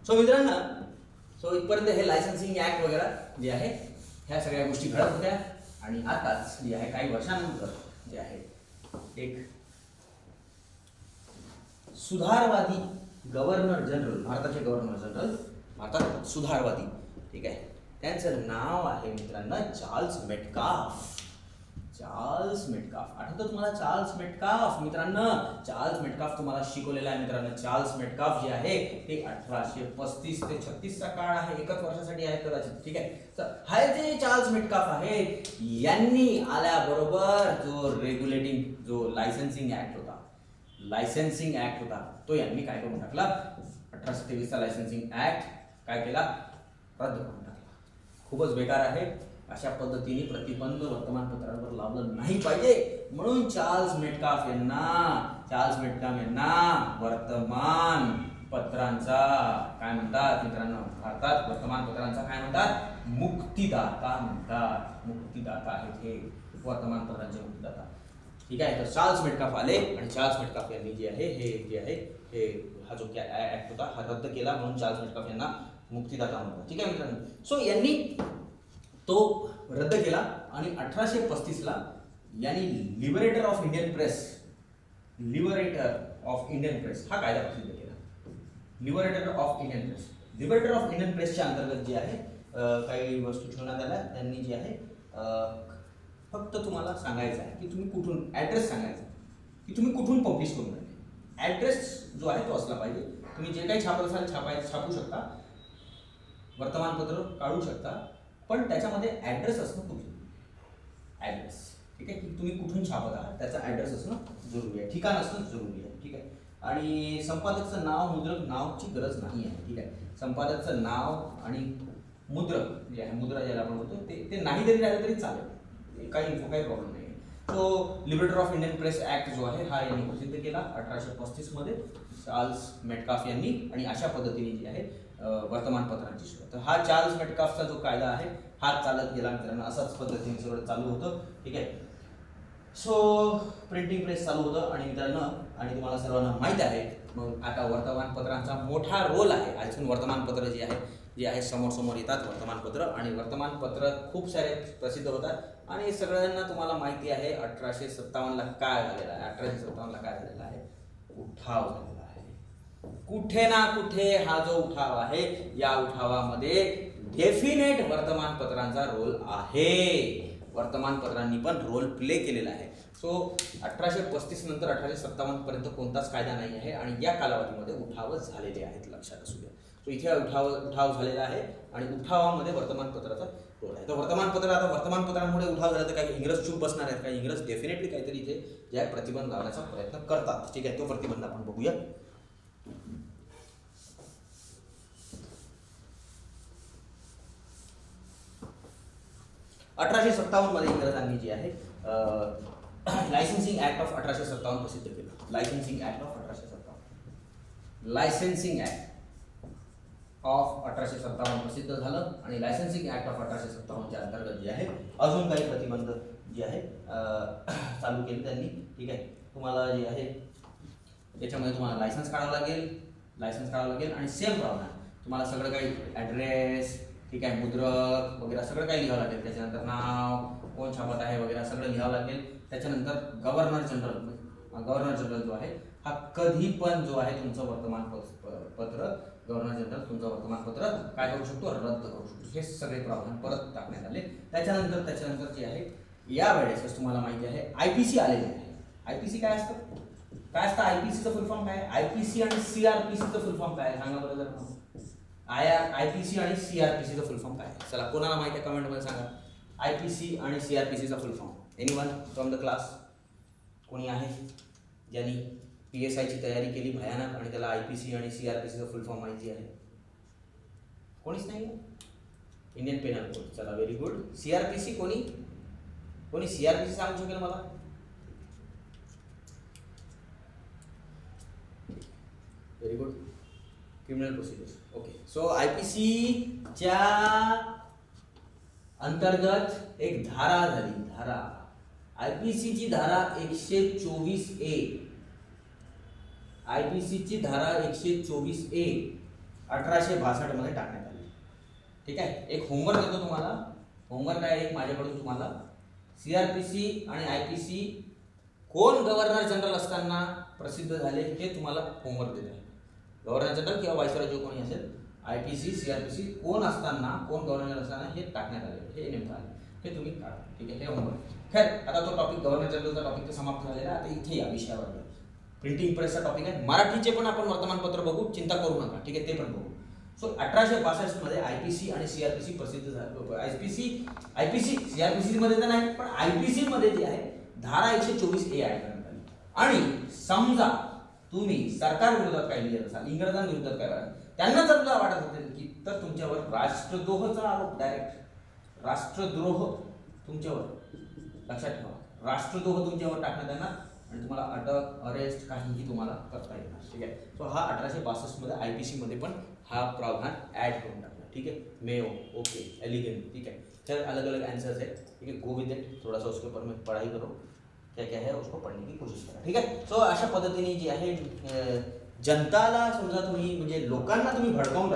सो मित्रांनो, सो इथपर्यंत हे लायसन्सिंग ऍक्ट वगैरे जे आहे ह्या सगळ्या गोष्टी घडत होत्या. आणि आताच जे आहे काही वर्षानंतर जे आहे एक सुधारवादी गव्हर्नर जनरल, भारताचे गव्हर्नर जनरल, भारतात सुधारवादी, ठीक आहे, त्यांचं नाव आहे मित्रांनो चार्ल्स मेटकाफ. आठवतं तुम्हाला चार्ल्स मेटकाफ? मित्रांनो चार्ल्स मेटकाफ तुम्हाला शिकवलेला आहे मित्रांनो. चार्ल्स मेटकाफ जे आहे ते 1835 ते 36 चा काळ आहे, एकच वर्षासाठी आहे कदाचित. ठीक आहे, तर हा जे चार्ल्स मेटकाफ आहे यांनी आल्याबरोबर जो लायसन्सिंग ऍक्ट होता तो यांनी काय करून टाकला? 1823 चा लायसन्सिंग ऍक्ट काय केला? रद्द करून टाकला. खूपच बेकार आहे. अशा पद्धतीने प्रतिबंध वर्तमानपत्रांवर लावलं नाही पाहिजे, म्हणून चार्ल्स मेटकाफ यांना वर्तमान पत्रांचा काय म्हणतात मित्रांनो? भारतात वर्तमानपत्रांचा काय म्हणतात? मुक्तिदाता आहेत हे वर्तमानपत्रांचे मुक्तिदाता. ठीक आहे, तर चार्ल्स मेटकाफ आले आणि चार्ल्स मेटकाफ यांनी हे हा जो ऍक्ट होता हा रद्द केला, म्हणून चार्ल्स मेटकाफ यांना मुक्तिदाता म्हणतात. ठीक आहे मित्रांनो, सो यांनी तो रद्द केला आणि 1835ला यांनी लिबरेटर ऑफ इंडियन प्रेस हा कायदा प्रसिद्ध केला. लिबरेटर ऑफ इंडियन प्रेसच्या अंतर्गत जे आहे काही वस्तू ठेवण्यात आल्या. त्यांनी जे आहे फक्त तुम्हाला सांगायचं आहे की तुम्ही कुठून, ॲड्रेस सांगायचा की तुम्ही कुठून पब्लिश करून राहिले. ॲड्रेस जो आहे तो असला पाहिजे. तुम्ही जे काही छापत असाल छापू शकता, वर्तमानपत्र काढू शकता, पण त्याच्यामध्ये ॲड्रेस असणं खूप ॲड्रेस, ठीक आहे, की तुम्ही कुठून छापत आहात त्याचा ॲड्रेस असणं जरुरी आहे, ठिकाण असणं जरुरी आहे, ठीक आहे. आणि संपादकचं नाव, मुद्रक नावची गरज नाही आहे, ठीक आहे. संपादकचं नाव आणि मुद्रक जे आहे, मुद्रा ज्याला आपण म्हणतो ते नाही जरी राहिलं तरी चालेल, काही प्रॉब्लेम नाही. तो liberator of Indian press act जो आहे हा यांनी प्रसिद्ध केला 1835 मध्ये चार्ल्स मेटकाफ यांनी. आणि अशा पद्धतीने जी आहे वर्तमानपत्रांची सुरुवात. तर हा चार्ल्स मेटकाफचा जो कायदा आहे हा चालत गेला मित्रांनो, असाच पद्धतीने सगळं चालू होतं, ठीक आहे. सो प्रिंटिंग प्रेस चालू होतं आणि मित्रांनो, आणि तुम्हाला सर्वांना माहीत आहे मग आता वर्तमानपत्रांचा मोठा रोल आहे. अजून वर्तमानपत्र जे आहे समोर येतात वर्तमानपत्र, आणि वर्तमानपत्र खूप सारे प्रसिद्ध होतात. आणि सगळ्यांना तुम्हाला माहिती आहे 1857ला काय झालेलं आहे. 1857ला काय झालेलं आहे, उठाव झालेला आहे. कुठे ना कुठे हा जो उठाव आहे, या उठावामध्ये डेफिनेट वर्तमानपत्रांचा रोल आहे. वर्तमानपत्रांनी पण रोल प्ले केलेला आहे. सो 1835 नंतर 1857 पर्यंत कोणताच कायदा नाही आहे, आणि या कालावधीमध्ये उठाव झालेले आहेत, लक्षात असू द्या. सो इथे उठाव झालेला आहे, आणि उठावामध्ये वर्तमानपत्राचा रोल आहे. तर वर्तमानपत्रांमुळे उठाव झाला तर काही इंग्रज चूप बसणार आहेत, काही इंग्रज डेफिनेटली काहीतरी इथे जे आहे प्रतिबंध लावण्याचा प्रयत्न करतात, ठीक आहे. तो प्रतिबंध आपण बघूया. 1857 मध्ये इंग्रजांनी जे आहे लायसेन्सिंग ऍक्ट ऑफ 1857 प्रसिद्ध केलं. लायसेन्सिंग ऍक्ट ऑफ 1857 प्रसिद्ध झालं, आणि लायसेन्सिंग ऍक्ट ऑफ 1857च्या अंतर्गत जे आहे अजून काही प्रतिबंध जे आहे चालू केले त्यांनी, ठीक आहे. तुम्हाला जे आहे त्याच्यामध्ये तुम्हाला लायसन्स काढावं लागेल, आणि सेम प्रमाणे तुम्हाला सगळं काही ॲड्रेस, ठीक आहे, मुद्रक वगैरे सगळं काही लिहावं लागेल. त्याच्यानंतर नाव, कोण छापत आहे वगैरे सगळं लिहावं लागेल. त्याच्यानंतर गव्हर्नर जनरल जो आहे हा कधी पण जो आहे तुमचं वर्तमानपत्र, गव्हर्नर जनरल तुमचं वर्तमानपत्र काय करू शकतो, रद्द करू शकतो. हे सगळे प्रावधान परत टाकण्यात आले. त्याच्यानंतर जे आहे या वेळेस तुम्हाला माहिती आहे आयपीसी आलेले आहे. आयपीसी काय असतं आयपीसीचं फुल फॉर्म काय आहे? आयपीसी आणि सीआरपीसीचं फुल फॉर्म काय आहे सांगा बरं. जर आयपीसी आणि सीआरपीसीचं फुल फॉर्म काय आहे? चला कोणाला माहिती आहे कमेंटमध्ये सांगा. आयपीसी आणि सीआरपीसीचा full form anyone from the class? कोणी आहे ज्यांनी PSIची तयारी केली भयानक आणि त्याला आयपीसी आणि सीआरपीसीचा फुल फॉर्म माहिती आहे? कोणीच नाही. Indian penal code. चला व्हेरी गुड. सीआरपीसी कोणी सीआरपीसी सांगू शकेल मला? Very good. Criminal procedures. Okay. So आयपीसीच्या अंतर्गत एक धारा झाली. आयपीसीची धारा 124A. आयपीसीची धारा 124A 1862 मध्ये टाकण्यात आली. ठीक आहे. एक होमवर्क देतो तुम्हाला. होमवर्क आहे एक माझ्याकडून तुम्हाला. सीआरपीसी आणि आयपीसी कोण गव्हर्नर जनरल असताना प्रसिद्ध झाले हे तुम्हाला होमवर्क देत आहे. गव्हर्नर जनरल किंवा व्हाईसरॉय जो कोणी असेल, आयपीसी सीआरपीसी कोण गव्हर्नर असताना हे टाकण्यात आले, हे नेमकं आले, हे तुम्ही काढा. ठीक आहे. हे होमवर्क. खैर आता तो टॉपिक गव्हर्नर जनरलचा टॉपिक तर समाप्त झालेला आहे. आता इथे या विषयावर प्रिंटिंग प्रेसचा टॉपिक आहे. मराठीचे पण आपण वर्तमानपत्र बघू, चिंता करू नका. ठीक आहे. ते पण बघू. सो 1862 मध्ये आयपीसी आणि सीआरपीसी प्रसिद्ध झाले. आयपीसी सीआरपीसी मध्ये तर नाही, पण आयपीसी मध्ये जे आहे धारा 124A ऍड करण्यात आली. आणि समजा तुम्ही सरकार विरोधात काही लिहित असाल, इंग्रजांविरोधात काय त्यांना जर वाटत असेल की तर तुमच्यावर राष्ट्रद्रोहाचा आरोप, डायरेक्ट राष्ट्रद्रोह तुमच्यावर, लक्षात ठेवा, राष्ट्रद्रोह तुमच्यावर टाकण्यात येणार आणि तुम्हाला अटक, अरेस्ट काहीही तुम्हाला करता येणार. ठीक आहे. सो हा 1862 मध्ये आयपीसी मध्ये पण हा प्रावधान ऍड करून टाकला. ठीक है. Mayo, okay, elegant. ठीक है. फिर अलग अलग आंसर्स है. ठीक है. Go with it. थोड़ा सा उसके ऊपर में पढ़ाई करो, क्या क्या है उसको पढ़ने की कोशिश करा. ठीक है. सो अशा पद्धतीने जी आहे जनताला समजा तुम्ही म्हणजे लोकांना तुम्ही भडकावून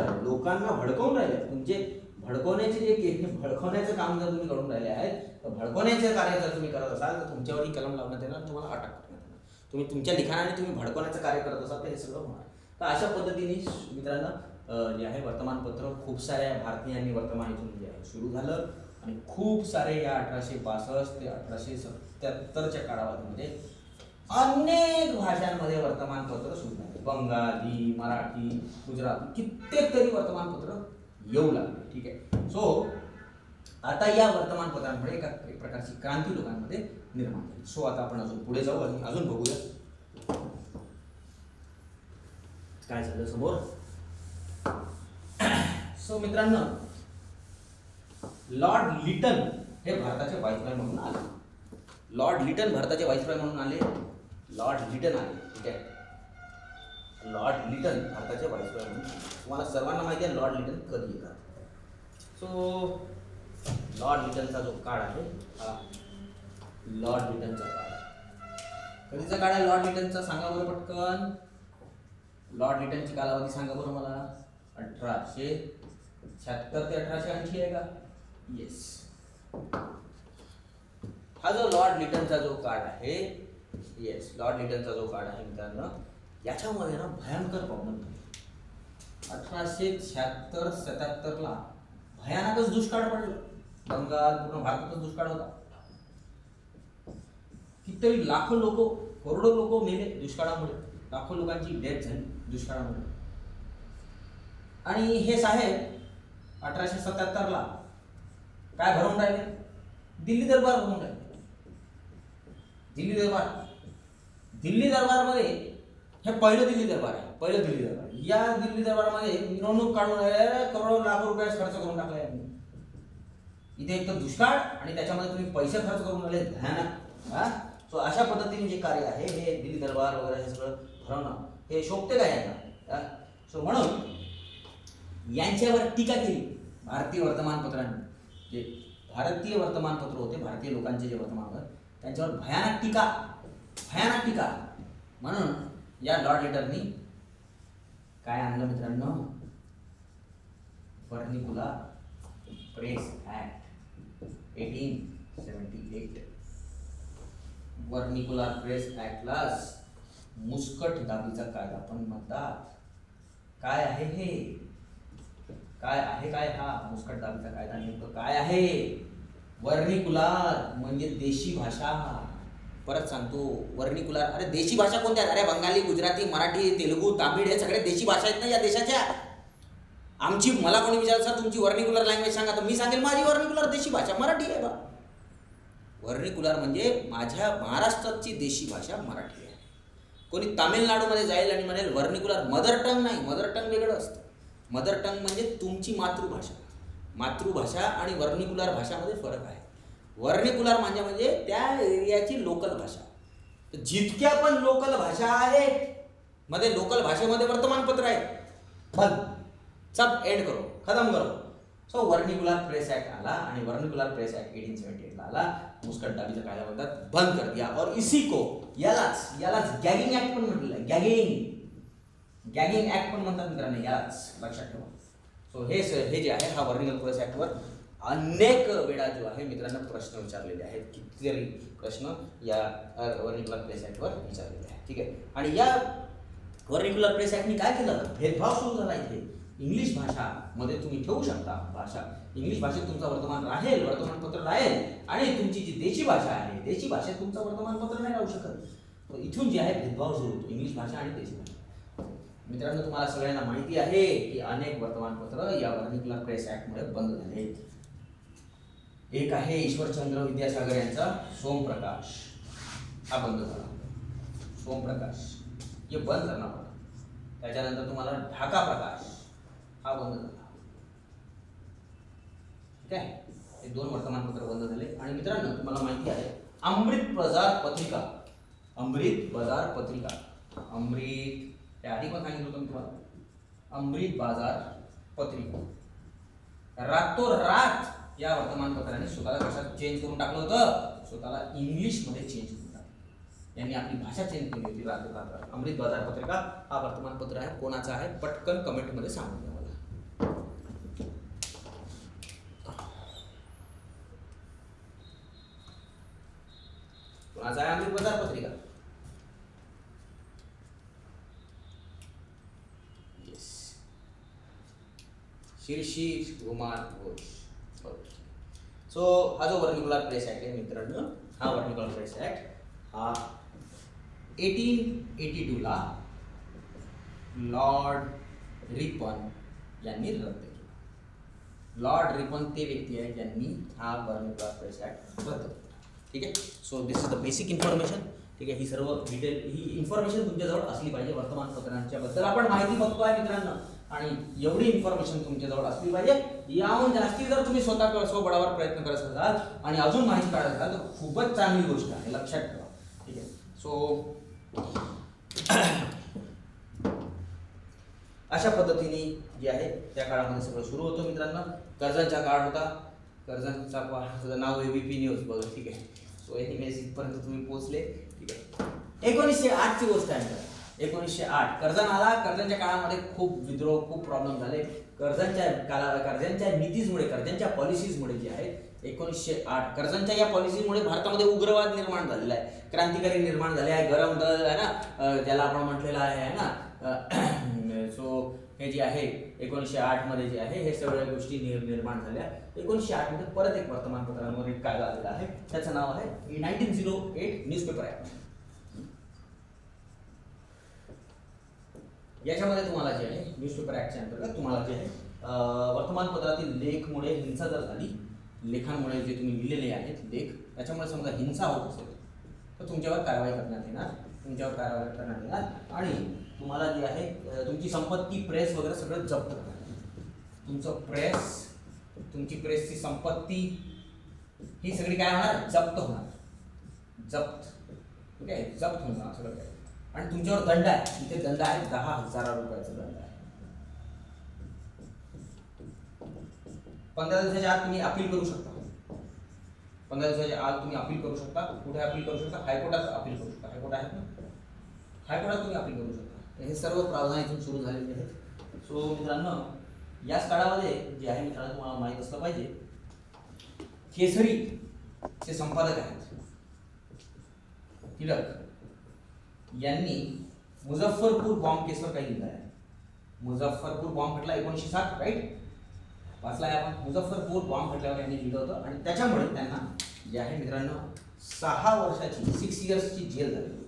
राहिले, तुमचे भडकवण्याचे भडकवण्याचं काम जर तुम्ही करून राहिले आहेत, तर भडकवण्याचे कार्य जर तुम्ही करत असाल तर तुमच्यावर ही कलम लावण्यात येणार, तुम्हाला अटक करण्यात येणार. तुम्ही तुमच्या लिखाणाने तुम्ही भडकवण्याचं कार्य करत असाल तर हे सगळं होणार. तर अशा पद्धतीने मित्रांनो जे आहे वर्तमानपत्र खूप साऱ्या भारतीयांनी वर्तमान इथून जे आहे सुरू झालं आणि खूप सारे या 1862 ते 1877च्या कालावधीमध्ये अनेक भाषांमध्ये वर्तमानपत्र सुरू झाले. बंगाली, मराठी, गुजराती कित्येक तरी वर्तमानपत्र येऊ लागले. ठीक आहे. सो आता या वर्तमानपत्रांमुळे एक प्रकारची क्रांती लोकांमध्ये निर्माण झाली. सो आता आपण अजून पुढे जाऊ आणि अजून बघूया काय झालं समोर. सो मित्रांनो, लॉर्ड लिटन हे भारताचे व्हाईसरॉय म्हणून आले. लॉर्ड लिटन भारताचे व्हाईसरॉय म्हणून आले. लॉर्ड लिटन आले. ठीक आहे. लॉर्ड लिटन भारताचे व्हाईसरॉय म्हणून. तुम्हाला सर्वांना माहिती आहे लॉर्ड लिटन कधी येतात. सो लॉर्ड लिटनचा जो काळ आहे हा लॉर्ड लिटनचा काळ आहे. कधीचा काळ आहे लॉर्ड लिटनचा सांगा बरं पटकन. लॉर्ड लिटनची कालावधी सांगा बरं मला. 1876 ते 1880 आहे का? येस. हा जो लॉर्ड लिटनचा जो काळ आहे, येस, लॉर्ड लिटनचा जो काळ आहे मित्रांनो, याच्यामध्ये ना भयंकर प्रॉब्लेम झाले. 1876-77ला भयानकच दुष्काळ पडलं. बंगाल पूर्ण भारतातच दुष्काळ होता. कितीतरी लाखो लोक, करोडो लोक मेले दुष्काळामुळे. लाखो लोकांची डेथ झाली दुष्काळामुळे. आणि हे साहेब 1877ला काय भरवून राहिले? दिल्ली दरबार भरवून राहिले. दिल्ली दरबारमध्ये हे पहिलं दिल्ली दरबार आहे. या दिल्ली दरबारमध्ये मिरवणूक काढून करोडो लाख रुपये खर्च करून टाकले. इथे एक तर दुष्काळ आणि त्याच्यामध्ये तुम्ही पैसे खर्च करून आले भयानक. सो अशा पद्धतीने जे कार्य आहे हे दिल्ली दरबार वगैरे हे सगळं भरवणं हे शोभते का यांना? सो म्हणून यांच्यावर टीका केली भारतीय वर्तमानपत्रांनी. जे भारतीय वर्तमानपत्र होते, भारतीय लोकांचे जे वर्तमानपत्र, त्यांच्यावर भयानक टीका. म्हणून या लॉर्ड लिटननी काय आणलं मित्रांनो? Vernacular press act 1878. Vernacular press ऍक्टलाच मुस्कट दाबीचा कायदा पण म्हणतात. काय आहे हे? काय हा मुस्कट दाबीचा कायदा नेमकं काय आहे? वर्निकुलर म्हणजे देशी भाषा. परत सांगतो, वर्निकुलर. अरे देशी भाषा कोणत्या? अरे बंगाली, गुजराती, मराठी, तेलुगू, तामिळ हे सगळे देशी भाषा आहेत ना या देशाच्या. आमची, मला कोणी विचारलं सर तुमची वर्निकुलर लँग्वेज सांगा, तर मी सांगेल माझी वर्निकुलर देशी भाषा मराठी आहे बा. वर्निकुलर म्हणजे माझ्या महाराष्ट्राची देशी भाषा मराठी आहे. कोणी तामिळनाडूमध्ये जाईल आणि म्हणेल वर्निकुलर, मदर टंग नाही. मदर टंग वेगळं असतं. मदर टंग म्हणजे तुमची मातृभाषा आणि वर्निकुलर भाषामध्ये फरक आहे. वर्निकुलर म्हणजे त्या एरियाची लोकल भाषा. जितक्या पण लोकल भाषा आहेत मध्ये, लोकल भाषेमध्ये वर्तमानपत्र आहेत. बंद, सब एंड करो, खतम करो. सो वर्निकुलर प्रेस ऍक्ट आला आणि वर्निकुलर प्रेस ऍक्ट 1878 ला आला. मुस्कट दाबीचा कायदा म्हणतात, बंद कर दिया. और इसी को यालाच गॅगिंग ऍक्ट पण म्हटलेलं आहे. गॅगिंग ऍक्ट पण म्हणतात मित्रांनो, यालाच लक्षात ठेवा. सो हे जे आहे हा वर्निकुलर प्रेस ऍक्टवर अनेक वेळा जो आहे मित्रांनो प्रश्न विचारलेले आहेत. कितीतरी प्रश्न या वर्निकुलर प्रेस ऍक्टवर विचारलेले आहेत. ठीक आहे. आणि या वर्निकुलर प्रेस ऍक्टने काय केलं? भेदभाव सुरू झाला इथे. इंग्लिश भाषा मध्ये तुम्ही ठेवू शकता भाषा. इंग्लिश भाषेत तुमचं वर्तमानपत्र राहील आणि तुमची जी देशी भाषा आहे, देशी भाषेत तुमचं वर्तमानपत्र नाही राहू शकत. तर इथून जे आहे भेदभाव सुरू होतो, इंग्लिश भाषा आणि देशी भाषा. मित्रांनो, तुम्हाला सगळ्यांना माहिती आहे की अनेक वर्तमानपत्र या वर्निकुलर प्रेस ऍक्टमुळे बंद झाले. एक आहे ईश्वरचंद्र विद्यासागर यांचा सोमप्रकाश, हा बंद झाला. सोमप्रकाश हे बंद करणार होता. त्याच्यानंतर तुम्हाला ढाका प्रकाश हा बंद झाला. ठीक आहे. हे 2 वर्तमानपत्र बंद झाले. आणि मित्रांनो, तुम्हाला माहिती आहे अमृत बाजार पत्रिका, अमृत हे आधी पण सांगितलं होतं तुम्हाला. अमृत बाजार पत्रिका रातोरात या वर्तमानपत्राने स्वतःला कशात चेंज करून टाकलं होतं? स्वतःला इंग्लिश मध्ये चेंज करून टाकलं. यांनी आपली भाषा चेंज केली होती. अमृत बाजार पत्रिका हा वर्तमानपत्र आहे. कोणाचा आहे पटकन कमेंटमध्ये सांगून द्या मला. कोणाचा आहे अमृत बाजार पत्रिका? शिरशी कुमार घोष. सो हा जो वर्निकुलर प्रेस ऍक्ट आहे मित्रांनो, हा वर्निकुलर प्रेस ऍक्ट हा 1882 ला लॉर्ड रिपन यांनी रद्द केला. लॉर्ड रिपन ते व्यक्ती आहे ज्यांनी हा वर्निकुलर प्रेस ऍक्ट रद्द केला. ठीक आहे. So this is the basic information. ठीक आहे. ही सर्व डिटेल ही इन्फॉर्मेशन तुमच्याजवळ असली पाहिजे. वर्तमानपत्रांच्या बद्दल आपण माहिती बघतोय मित्रांनो, आणि एवढी इन्फॉर्मेशन तुमच्याजवळ असली पाहिजे. याहून जास्ती जर तुम्ही स्वतः स्वबळावर प्रयत्न करत असाल आणि अजून माहिती काढत असाल तर खूपच चांगली गोष्ट आहे, लक्षात ठेवा. ठीक आहे. सो अशा पद्धतीने जे आहे त्या काळामध्ये सगळं सुरू होतं मित्रांनो. कर्जांचा काळ होता. कर्जांचा तुझं नाव एबीपी न्यूज बघा. ठीक आहे. सो एनिवेज इथपर्यंत तुम्ही पोहोचले. ठीक आहे. 1908 ची गोष्ट आहे. 1908 कर्जन आला. कर्जांच्या काळामध्ये खूप विद्रोह, खूप प्रॉब्लेम झाले. कर्जांच्या नीतीजमुळे, कर्जांच्या पॉलिसीजमुळे जे आहे 1908 कर्जांच्या या पॉलिसीमुळे भारतामध्ये उग्रवाद निर्माण झालेला आहे, क्रांतिकारी निर्माण झाले आहे, गरम दल आहे ना ज्याला आपण म्हटलेलं आहे ना. सो हे जे आहे 1908 मध्ये जे आहे हे सगळ्या गोष्टी निर्माण झाल्या. 1908 मध्ये परत एक वर्तमानपत्रांवर एक कायदा आलेला आहे. त्याचं नाव आहे 1908 न्यूजपेपर ऍक्ट. याच्यामध्ये तुम्हाला जे आहे न्यूजपेपर ऍक्टच्या अंतर्गत तुम्हाला जे आहे वर्तमानपत्रातील लेखमुळे हिंसा जर झाली, लेखांमुळे जे तुम्ही लिहिलेले आहेत लेख, त्याच्यामुळे समजा हिंसा होत असेल तर तुमच्यावर कारवाई करण्यात येणार. आणि तुम्हाला जे आहे तुमची संपत्ती, प्रेस वगैरे सगळं जप्त करणार. तुमची प्रेसची संपत्ती ही सगळी काय होणार? जप्त होणार. ठीक आहे. जप्त होणार सगळं काय. आणि तुमच्यावर दंड आहे. इथे दंड आहे 10,000 रुपयाचा दंड आहे. 15 दिवसाच्या आत तुम्ही अपील करू शकता. 15 दिवसाच्या आत तुम्ही अपील करू शकता. कुठे अपील करू शकता? हायकोर्टात अपील करू शकता. हायकोर्ट आहेत ना, हायकोर्टात तुम्ही अपील करू शकता. हे सर्व प्रावधान इथून सुरू झालेले आहेत. सो मित्रांनो याच काळामध्ये जे आहे मित्रांनो तुम्हाला माहित असलं पाहिजे, केसरी चे संपादक आहेत टिळक यांनी मुझफ्फरपूर बॉम्ब केसवर काही लिहिलं आहे. मुझफ्फरपूर बॉम्ब खटला 1907 राईट वाचलाय आपण. मुझफ्फरपूर बॉम्ब खटल्यावर यांनी लिहिलं होतं आणि त्याच्यामुळे त्यांना जे आहे मित्रांनो 6 वर्षाची 6 इयर्सची जेल झाली.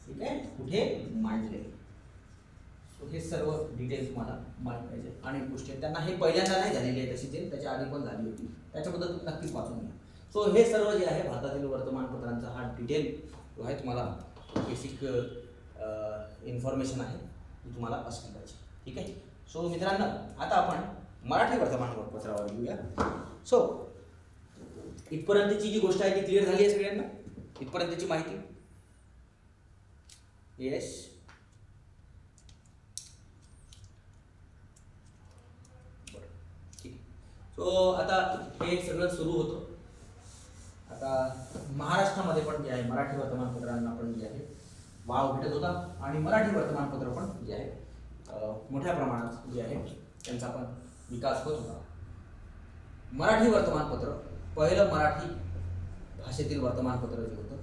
ठीक आहे. कुठे? मांडले. सो हे सर्व डिटेल्स तुम्हाला माहिती पाहिजे. अनेक गोष्टी त्यांना हे पहिल्यांदा नाही झालेली आहे तशी जेल, त्याच्या आधी पण झाली होती. त्याच्याबद्दल तुम्ही नक्कीच वाचून घ्या. सो हे सर्व जे आहे भारतातील वर्तमानपत्रांचा हा डिटेल जो आहे तुम्हाला बेसिक इन्फॉर्मेशन आहे ती तुम्हाला असली पाहिजे. ठीक आहे. सो मित्रांनो आता आपण मराठी वर्तमानपत्रावर घेऊया. सो इथपर्यंतची जी गोष्ट आहे ती क्लिअर झाली आहे सगळ्यांना? इथपर्यंतची माहिती? येस. ठीक. सो आता हे सगळं सुरू होतं. आता महाराष्ट्रामध्ये पण जे आहे मराठी वर्तमानपत्रांना पण जे आहे वाव भेटत होता आणि मराठी वर्तमानपत्र पण जे आहे मोठ्या प्रमाणात जे आहे त्यांचा पण विकास होत होता. मराठी वर्तमानपत्र पहिलं मराठी भाषेतील वर्तमानपत्र जे होतं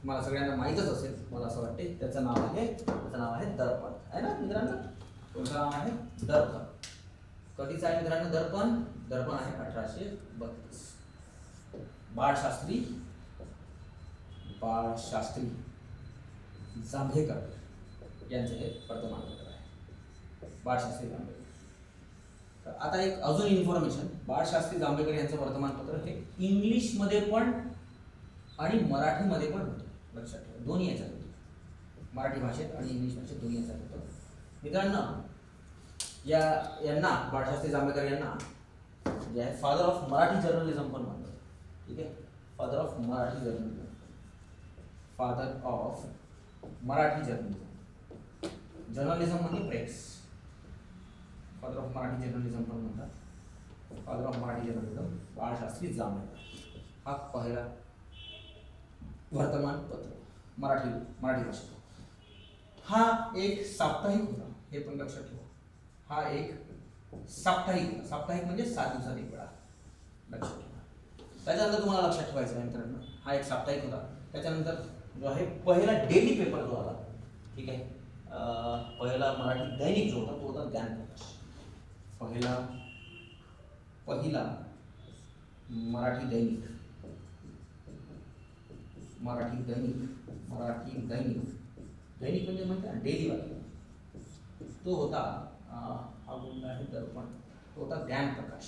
मला सगळ्यांना माहीतच असेल, मला असं वाटते. त्याचं नाव आहे दर्पण आहे ना मित्रांनो. तुमचं नाव आहे दर्पण. कधीचं आहे मित्रांनो दर्पण? दर्पण आहे 1832. बाळशास्त्री जांभेकर यांचं हे वर्तमानपत्र आहे. बाळशास्त्री जांभेकर. तर आता एक अजून इन्फॉर्मेशन, बाळशास्त्री जांभेकर यांचं वर्तमानपत्र हे इंग्लिशमध्ये पण आणि मराठीमध्ये पण होतं. लक्षात ठेवा, दोन्ही याच्यात होतं. मराठी भाषेत आणि इंग्लिश भाषेत दोन्ही याच्यात होतं. मित्रांनो यांना बाळशास्त्री जांभेकर यांना जे आहे फादर ऑफ मराठी जर्नलिझम पण म्हणतात. ठीक आहे. Father of Marathi journalism. Journalism म्हणजे press. Father of Marathi journalism पण म्हणतात. Father of Marathi journalism Balshastri Jambhekar हा पहिला वर्तमानपत्र मराठी भाषेत. हा एक साप्ताहिक होता, हे पण लक्षात ठेवा. हा एक साप्ताहिक होता. साप्ताहिक म्हणजे 7 दिवसात एक वेळा, लक्षात ठेवा. त्याच्यानंतर तुम्हाला लक्षात ठेवायचं आहे मित्रांनो, हा एक साप्ताहिक होता. त्याच्यानंतर जो आहे पहिला डेली पेपर जो आला, ठीक आहे, पहिला मराठी दैनिक जो होता तो होता ज्ञानप्रकाश. पहिला मराठी दैनिक म्हणजे म्हणते डेली वाला, तो होता हा गुण आहे दर्पण, तो होता ज्ञानप्रकाश.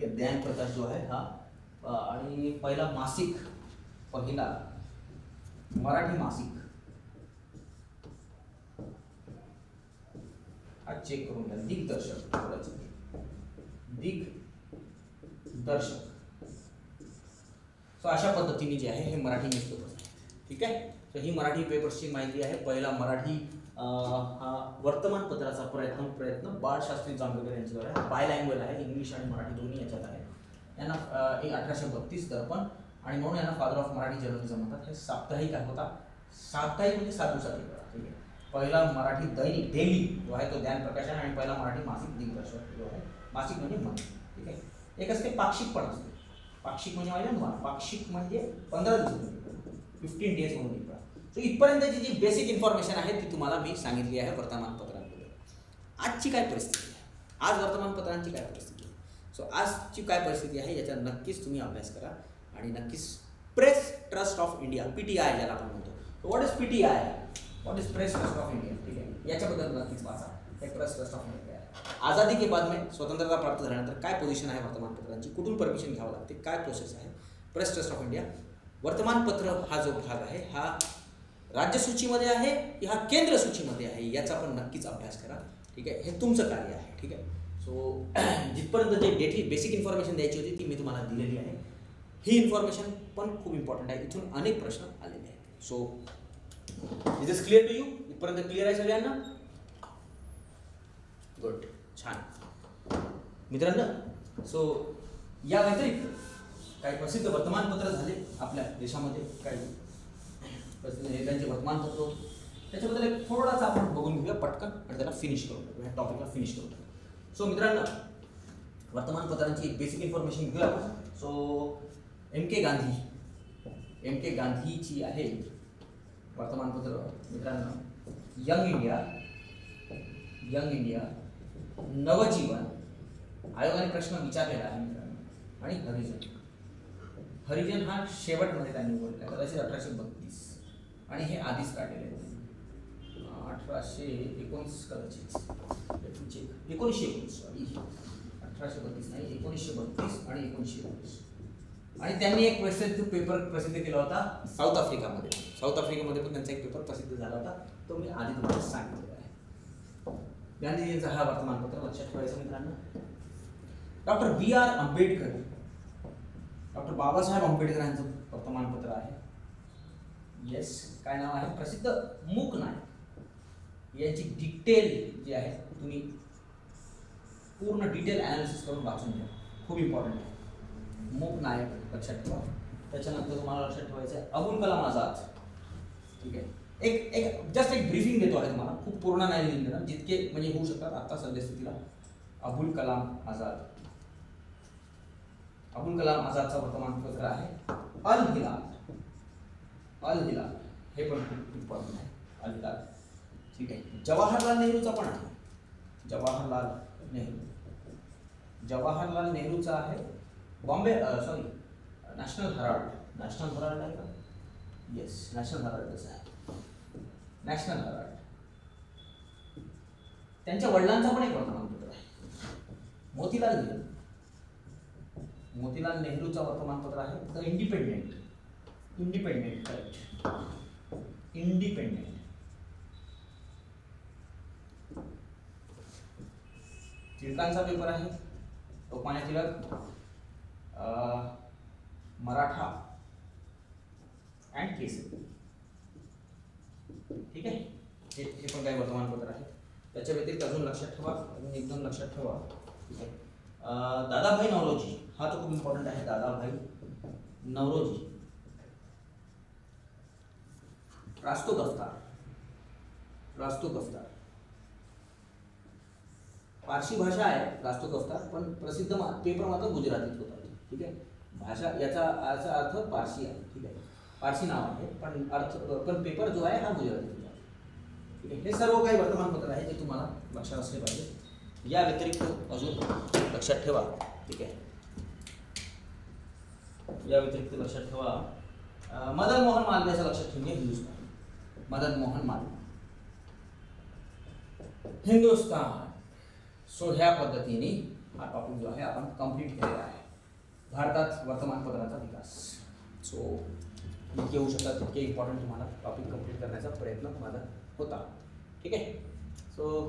ज्ञानप्रकाश जो आहे हा, आणि पहिला मासिक, पहिला मराठी मासिक, हा चेक करून घ्या, दिग्दर्शक. सो अशा पद्धतीने जे आहे हे मराठी न्यूजपेपर्स आहे, ठीक आहे. तर ही मराठी पेपर्सची माहिती आहे. पहिला मराठी हा वर्तमानपत्राचा प्रयत्न बाळशास्त्री जांभेकर यांच्याद्वारे बायलँग्वेज आहे, इंग्लिश आणि मराठी दोन्ही याच्यात आहे. यांना 1832 दर्पण, आणि म्हणून यांना फादर ऑफ मराठी जर्नलिझम म्हणतात. हे साप्ताहिक होता. साप्ताहिक म्हणजे 7 दिवसात एक वेळा, ठीक आहे. पहिला मराठी दैनिक डेली जो आहे तो ज्ञानप्रकाश आहे, आणि पहिला मराठी मासिक दिग्दर्शक जो आहे, मासिक म्हणजे मन, ठीक आहे. एक असते पाक्षिक पण असते. पाक्षिक म्हणजे माहिती आहे, पाक्षिक म्हणजे 15 दिवसात 15 डेज म्हणून एक वेळा. तर इथपर्यंतची जी बेसिक इन्फॉर्मेशन आहे ती तुम्हाला मी सांगितली आहे वर्तमानपत्रांबद्दल. आजची काय परिस्थिती आहे, आज वर्तमानपत्रांची काय परिस्थिती आहे. सो आजची काय परिस्थिती आहे याचा नक्कीच तुम्ही अभ्यास करा, आणि नक्कीच press trust of India, PTI ज्याला आपण म्हणतो. What is PTI, what is press trust of India, ठीक आहे, याच्याबद्दल नक्कीच वाचा. प्रेस ट्रस्ट ऑफ इंडिया आज़ादी के बाद में, स्वतंत्रता प्राप्त झाल्यानंतर काय पोझिशन आहे वर्तमानपत्रांची, कुठून परमिशन घ्यावं लागते, काय प्रोसेस आहे. प्रेस ट्रस्ट ऑफ इंडिया वर्तमानपत्र हा जो भाग आहे हा राज्य सूचीमध्ये आहे की हा केंद्र सूचीमध्ये आहे याचा पण नक्कीच अभ्यास करा, ठीक आहे. हे तुमचं कार्य आहे, ठीक आहे. सो जिथपर्यंत जे बेसिक इन्फॉर्मेशन द्यायची होती ती मी तुम्हाला दिलेली आहे. ही इन्फॉर्मेशन पण खूप इम्पॉर्टंट आहे, इथून अनेक प्रश्न आलेले आहेत. So is is clear to you, इथपर्यंत क्लिअर आहे सगळ्यांना? गुड, छान मित्रांनो. सो या व्यतिरिक्त काही प्रसिद्ध वर्तमानपत्र झाले आपल्या देशामध्ये, काही प्रसिद्ध नेत्यांचे वर्तमानपत्र होते, त्याच्याबद्दल एक थोडासा आपण बघून घेऊया पटकन, आणि त्याला फिनिश करून टाकूया, या टॉपिकला फिनिश करून टाकूया. सो मित्रांनो, वर्तमानपत्रांची बेसिक इन्फॉर्मेशन घेऊया आपण. सो एम के गांधीची आहे वर्तमानपत्र मित्रांनो. यंग इंडिया, नवजीवन, आयोगाने प्रश्न विचारलेला आहे मित्रांनो, आणि हरिजन हा शेवटमध्ये त्यांनी बोलला, कदाचित 1832, आणि हे आधीच काढलेले आहे 1819 कदाचित, 1919 सॉरी, 1832 नाही, 1932 आणि 1919. आणि त्यांनी एक पेपर प्रसिद्ध केला होता साऊथ आफ्रिकामध्ये पण त्यांचा एक पेपर प्रसिद्ध झाला होता, तो मी आधी तुम्हाला सांगितलेला आहे. गांधीजींचा हा वर्तमानपत्र लक्षात ठेवायचं मित्रांनो. Doctor B.R. Ambedkar, doctor Babasaheb Ambedkar यांचं वर्तमानपत्र आहे. येस, काय नाव आहे, प्रसिद्ध मूक नायक यांची डिटेल जी आहे तुम्ही पूर्ण डिटेल ॲनालिसिस करून वाचून घ्या, खूप इम्पॉर्टंट आहे. मूक नायक लक्षात ठेवा. त्याच्यानंतर तुम्हाला लक्षात ठेवायचं आहे अबुल कलाम आझाद, ठीक आहे. एक जस्ट एक ब्रीफिंग देतो आहे तुम्हाला, खूप पूर्ण नाही लिहिलं, जितके म्हणजे होऊ शकतात आता सद्यस्थितीला. अबुल कलाम आझादचं वर्तमानपत्र आहे अल हिलाल, हे पण खूप इम्पॉर्टंट आहे, अल हिलाल, ठीक आहे. जवाहरलाल नेहरूचा पण आहे, जवाहरलाल नेहरूचा आहे नॅशनल हराल्ड आहे का? येस, नॅशनल हराल्डच आहे. नॅशनल हराल्ड त्यांच्या वडिलांचा पण एक वर्तमानपत्र आहे. मोतीलाल नेहरूचा वर्तमानपत्र आहे द इंडिपेंडेंट, करेक्ट, इंडिपेंडेंट. टिळकांचा पेपर आहे लोकमान्य टिळक, मराठा अँड केसरी, ठीक आहे. हे पण काही वर्तमानपत्र आहे. त्याच्या व्यतिरिक्त अजून लक्षात ठेवा, अजून एकदम लक्षात ठेवा, ठीक आहे. दादाभाई नौरोजी, हा तो खूप इम्पॉर्टंट आहे. दादाभाई नौरोजी. रास्तू दफ्तार, रास्तू दफ्तार पारशी भाषा आहे रास्तू दफ्तार, पण प्रसिद्ध पेपर मात्र गुजरातीत होता. ठीक आहे, भाषा याचा अर्थ पारशी आहे. ठीक आहे, पारशी नाव आहे पण पेपर जो आहे हा गुजरातीत होता. ठीक आहे, हे सर्व काही वर्तमानपत्र आहे जे तुम्हाला लक्षात असले पाहिजे. या व्यतिरिक्त अजून लक्षात ठेवा. ठीक आहे, या व्यतिरिक्त लक्षात ठेवा मदन मोहन मालवीयचं लक्षात ठेवून घ्या. हिंदुस्तान, मदन मोहन मालवीय, हिंदुस्तान. सो ह्या पद्धतीने हा टॉपिक जो आहे आपण कंप्लीट केलेला आहे. भारतात वर्तमानपत्राचा विकास. सो इतके होऊ शकतात तितके इम्पॉर्टंट तुम्हाला टॉपिक कंप्लीट करण्याचा प्रयत्न माझा होता. ठीक आहे. सो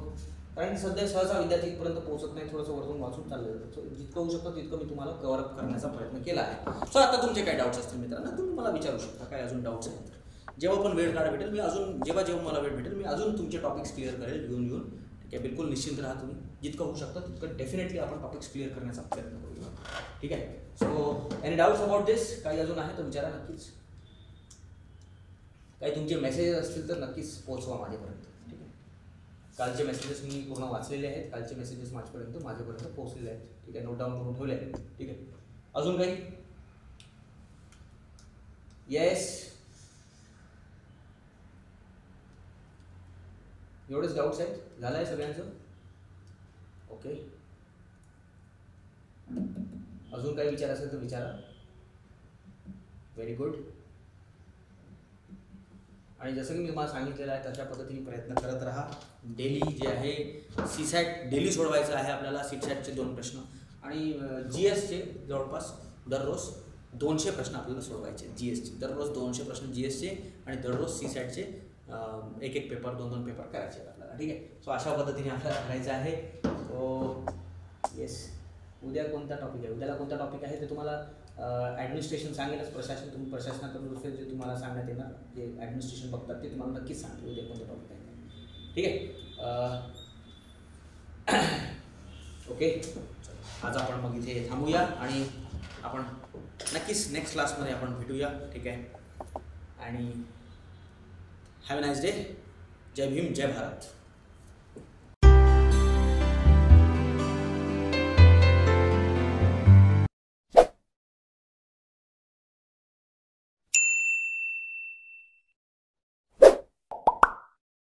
कारण सध्या सहसा विद्यार्थी इथपर्यंत पोहोचत नाही, थोडंसं वरतून वाचून चाललं जातं. सो जितकं होऊ शकतं तितकं मी तुम्हाला कव्हर अप करण्याचा प्रयत्न केला आहे. सो आता तुमचे काय डाऊट्स असतील मित्रांनो, तुम्ही मला विचारू शकता. काय अजून डाऊट्स आहेत तर जेव्हा पण वेळ काढा भेटेल मी अजून जेव्हा मला वेळ भेटेल मी अजून तुमचे टॉपिक्स क्लिअर करेल येऊन. ठीक आहे, बिलकुल निश्चिंत राहा तुम्ही. जितकं होऊ शकतं तितकं डेफिनेटली आपण टॉपिक्स क्लिअर करण्याचा प्रयत्न करूया. ठीक आहे. सो एनी डाऊट्स अबाउट दिस? काही अजून आहे तर विचारा नक्कीच. काही तुमचे मेसेजेस असतील तर नक्कीच पोहोचवा माझ्यापर्यंत. ठीक आहे, कालचे मेसेजेस मी पूर्ण वाचलेले आहेत. कालचे मेसेजेस माझ्यापर्यंत पोहोचलेले आहेत. ठीक आहे, नोट डाऊन करून ठेवले आहेत. ठीक आहे, अजून काही? येस, एवढेच डाऊट्स आहेत? झालं आहे सगळ्यांचं? ओके, अजून काही विचार असेल तर विचारा. Very good. आणि जसं की मी तुम्हाला सांगितलेलं आहे तशा पद्धतीने प्रयत्न करत राहा. डेली जे आहे सीसॅट डेली सोडवायचं आहे आपल्याला. सीटसॅटचे 2 प्रश्न आणि GSचे जवळपास दररोज 200 प्रश्न आपल्याला सोडवायचे. GSचे दररोज 200 प्रश्न GSचे आणि दररोज सीसॅटचे 1-1 पेपर 2-2 पेपर करायचे आहेत आपल्याला. ठीक आहे. सो अशा पद्धतीने आपल्याला करायचं आहे. सो येस, उद्या कोणता टॉपिक आहे? उद्याला कोणता टॉपिक आहे ते तुम्हाला ॲडमिनिस्ट्रेशन सांगेलच. प्रशासन, तुम्ही प्रशासनाकडून जे तुम्हाला सांगण्यात येणार, जे ॲडमिनिस्ट्रेशन बघतात ते तुम्हाला नक्कीच सांगते उद्या कोणता टॉपिक आहे. ठीक आहे. ओके, आज आपण मग इथे थांबूया आणि आपण नक्कीच नेक्स्ट क्लासमध्ये आपण भेटूया. ठीक आहे, आणि हॅव अ नाईस डे. जय भीम, जय भारत.